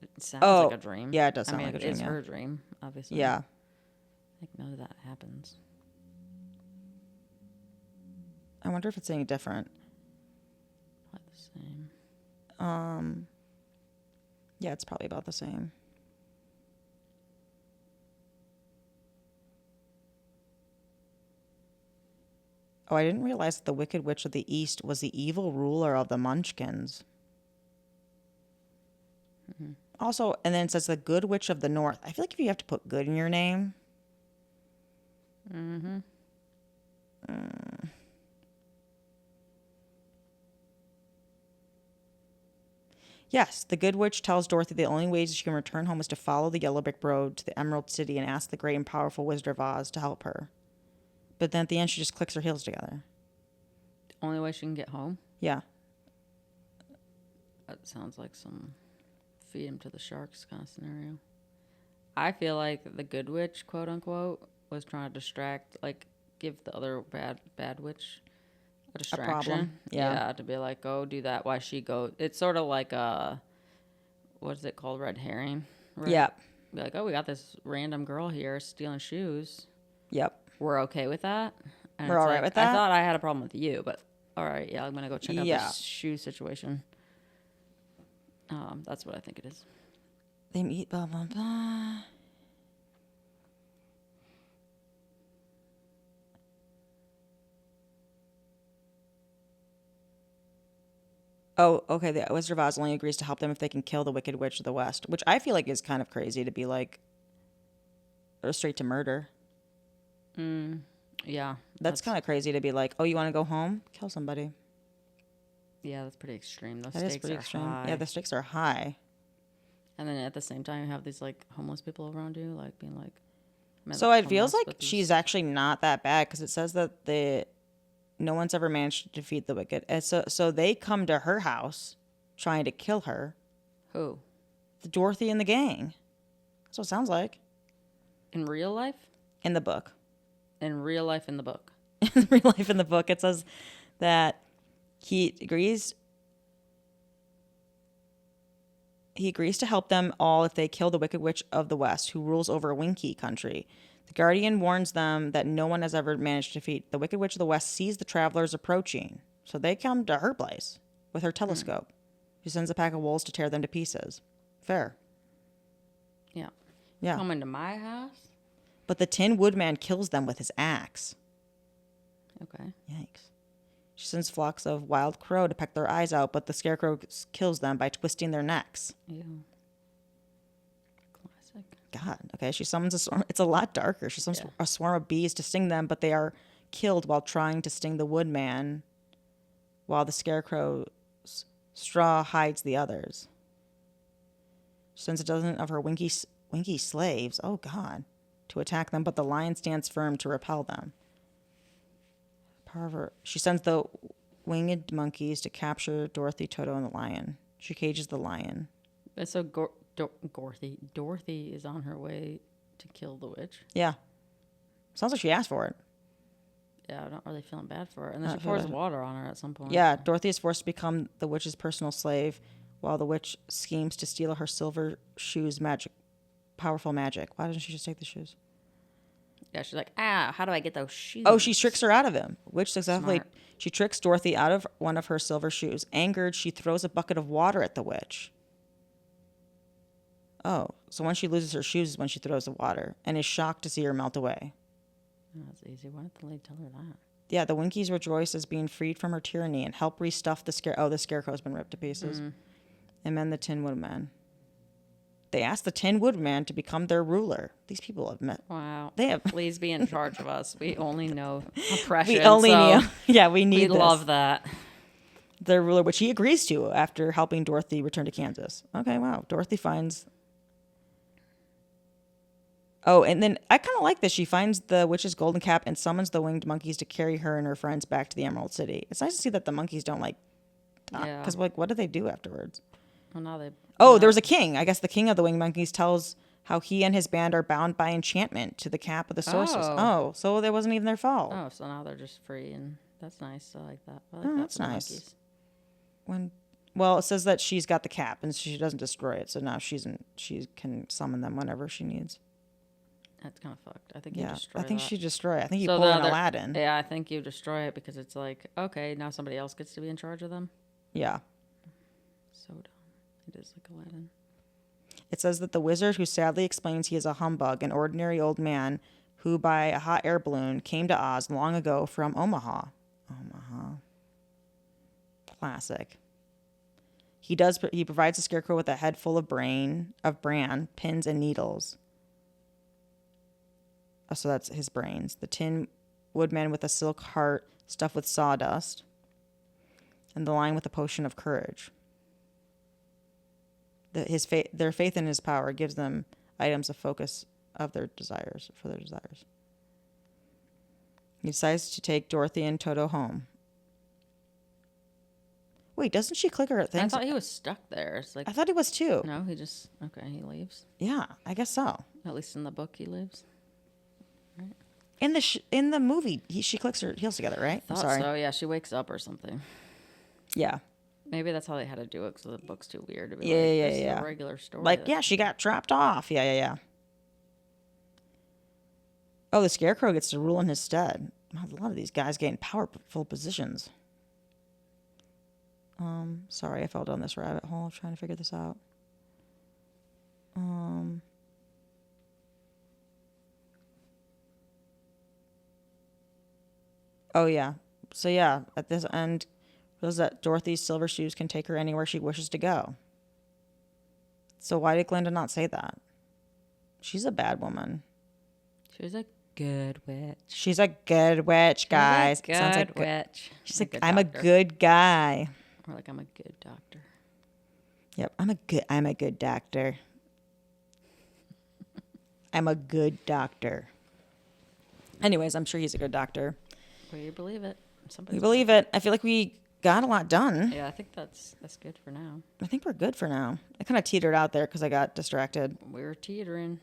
it sounds Oh, like a dream. yeah, it does I sound mean, like a dream, It's yeah. her dream, obviously. Yeah. Like none of that happens. I wonder if it's any different. Quite the same. Yeah, it's probably about the same. Oh, I didn't realize that the Wicked Witch of the East was the evil ruler of the Munchkins. Also, and then it says the Good Witch of the North. I feel like if you have to put good in your name. Yes, the Good Witch tells Dorothy the only way she can return home is to follow the yellow brick road to the Emerald City and ask the great and powerful Wizard of Oz to help her. But then at the end, she just clicks her heels together. Only way she can get home? Yeah. That sounds like some feed him to the sharks kind of scenario. I feel like the good witch, quote unquote, was trying to distract, like, give the other bad witch a distraction. problem. Yeah. To be like, go do that. Why she go? It's sort of like a, what is it called? Red herring. Right? Yeah. Be like, oh, we got this random girl here stealing shoes. Yep. We're okay with that. And We're it's all right like, with that? I thought I had a problem with you, but all right, yeah, I'm gonna go check out Yeah. this shoe situation. That's what I think it is. They meet, blah, blah, blah. Oh, okay. The Wizard of Oz only agrees to help them if they can kill the Wicked Witch of the West, which I feel like is kind of crazy to be like, or straight to murder. Yeah, That's kind of crazy to be like, oh, you want to go home? Kill somebody. yeah, that's pretty extreme. Those That is stakes pretty are extreme. high. Yeah, the stakes are high. And then at the same time, you have these like homeless people around you, like being like. So it feels homeless like with these- she's actually not that bad because it says that no one's ever managed to defeat the wicked. And so they come to her house trying to kill her. Who? Dorothy and the gang. That's what it sounds like In real life? in the book. In real life in the book. In real life in the book, it says that he agrees to help them all if they kill the Wicked Witch of the West, who rules over Winky country. The Guardian warns them that no one has ever managed to defeat. The Wicked Witch of the West sees the travelers approaching, so they come to her place with her telescope. She sends a pack of wolves to tear them to pieces. Fair. Yeah. Yeah. Coming to my house? But the Tin Woodman kills them with his axe. Okay. Yikes. She sends flocks of wild crow to peck their eyes out, but the Scarecrow kills them by twisting their necks. Ew. Classic. God. Okay, she summons a swarm. It's a lot darker. She summons a swarm of bees to sting them, but they are killed while trying to sting the Woodman, while the Scarecrow's straw hides the others. She sends a dozen of her winky slaves, oh God, to attack them, but the lion stands firm to repel them. She sends the winged monkeys to capture Dorothy, Toto, and the lion. She cages the lion. So Dorothy is on her way to kill the witch. Yeah. Sounds like she asked for it. Yeah, I'm not really feeling bad for her. And then she pours water on her at some point. Yeah, Dorothy is forced to become the witch's personal slave while the witch schemes to steal her silver shoes powerful magic. Why doesn't she just take the shoes? Yeah, she's like, how do I get those shoes? Oh, she tricks her out of him. Witch successfully. Smart. She tricks Dorothy out of one of her silver shoes. Angered, she throws a bucket of water at the witch. Oh, so when she loses her shoes is when she throws the water and is shocked to see her melt away. Oh, that's easy. Why didn't the lady tell her that? Yeah, the Winkies rejoice as being freed from her tyranny and help restuff the the Scarecrow's been ripped to pieces. And then the Tin Woodman. They ask the Tin Woodman to become their ruler. These people have met. Wow. They have. Please be in charge of us. We only know oppression. We only so need. Yeah, we need. we love that. Their ruler, which he agrees to after helping Dorothy return to Kansas. Okay, wow. Dorothy finds. Oh, and then I kind of like this. She finds the witch's golden cap and summons the winged monkeys to carry her and her friends back to the Emerald City. It's nice to see that the monkeys don't like talk. Yeah. Because like, what do they do afterwards? Well, now they. Oh, there was a king. I guess the king of the winged monkeys tells how he and his band are bound by enchantment to the cap of the sorceress. Oh, so it wasn't even their fault. Oh, so now they're just free, and that's nice. I like that. I like Oh, that that's for the nice. monkeys. Well, it says that she's got the cap and she doesn't destroy it, so now she can summon them whenever she needs. That's kind of fucked. I think you Yeah, destroy I think that. she destroy it. I think you So pull now an they're- Aladdin. Yeah, I think you destroy it because it's like, okay, now somebody else gets to be in charge of them. Yeah. So dumb. It is like Aladdin. It says that the wizard, who sadly explains he is a humbug, an ordinary old man who, by a hot air balloon, came to Oz long ago from Omaha. Omaha. Classic. He provides the Scarecrow with a head full of bran, pins, and needles. Oh, so that's his brains. The Tin Woodman with a silk heart stuffed with sawdust. And the Lion with a potion of courage. Their faith in his power gives them items of focus of their desires. He decides to take Dorothy and Toto home. Wait, doesn't she click her at things? I thought he was stuck there. It's like I thought he was too. no, he just he leaves. Yeah, I guess so. At least in the book, he leaves. In the movie, she clicks her heels together, right? I'm Thought sorry. so. Yeah, she wakes up or something. Yeah. Maybe that's how they had to do it because the book's too weird to be Yeah, like, yeah, this is yeah. a regular story. Like, yeah, she got dropped off. Yeah. Oh, the Scarecrow gets to rule in his stead. Wow, a lot of these guys getting powerful positions. Sorry, I fell down this rabbit hole trying to figure this out. Oh, yeah. So, yeah, at this end, reveals that Dorothy's silver shoes can take her anywhere she wishes to go. So why did Glinda not say that? She's a bad woman. She was a good witch. She's a good witch, guys. Good Sounds like witch. She's Like like, a I'm doctor. a good guy. Or like, I'm a good doctor. Yep, I'm a good doctor. I'm a good doctor. Anyways, I'm sure he's a good doctor. Well, you believe it. We Somebody's believe it. I feel like we got a lot done. Yeah, I think that's good for now. I think we're good for now. I kind of teetered out there because I got distracted. We're teetering.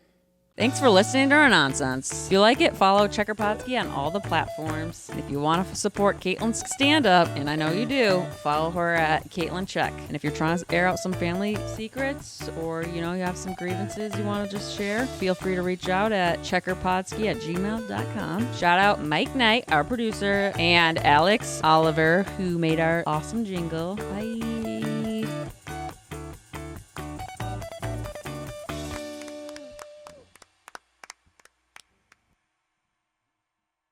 Thanks for listening to our nonsense. If you like it, follow Checker Podski on all the platforms. If you want to support Caitlin's stand-up, and I know you do, follow her at Caitlin Check. And if you're trying to air out some family secrets or, you have some grievances you want to just share, feel free to reach out at checkerpodski@gmail.com. Shout out Mike Knight, our producer, and Alex Oliver, who made our awesome jingle. Bye.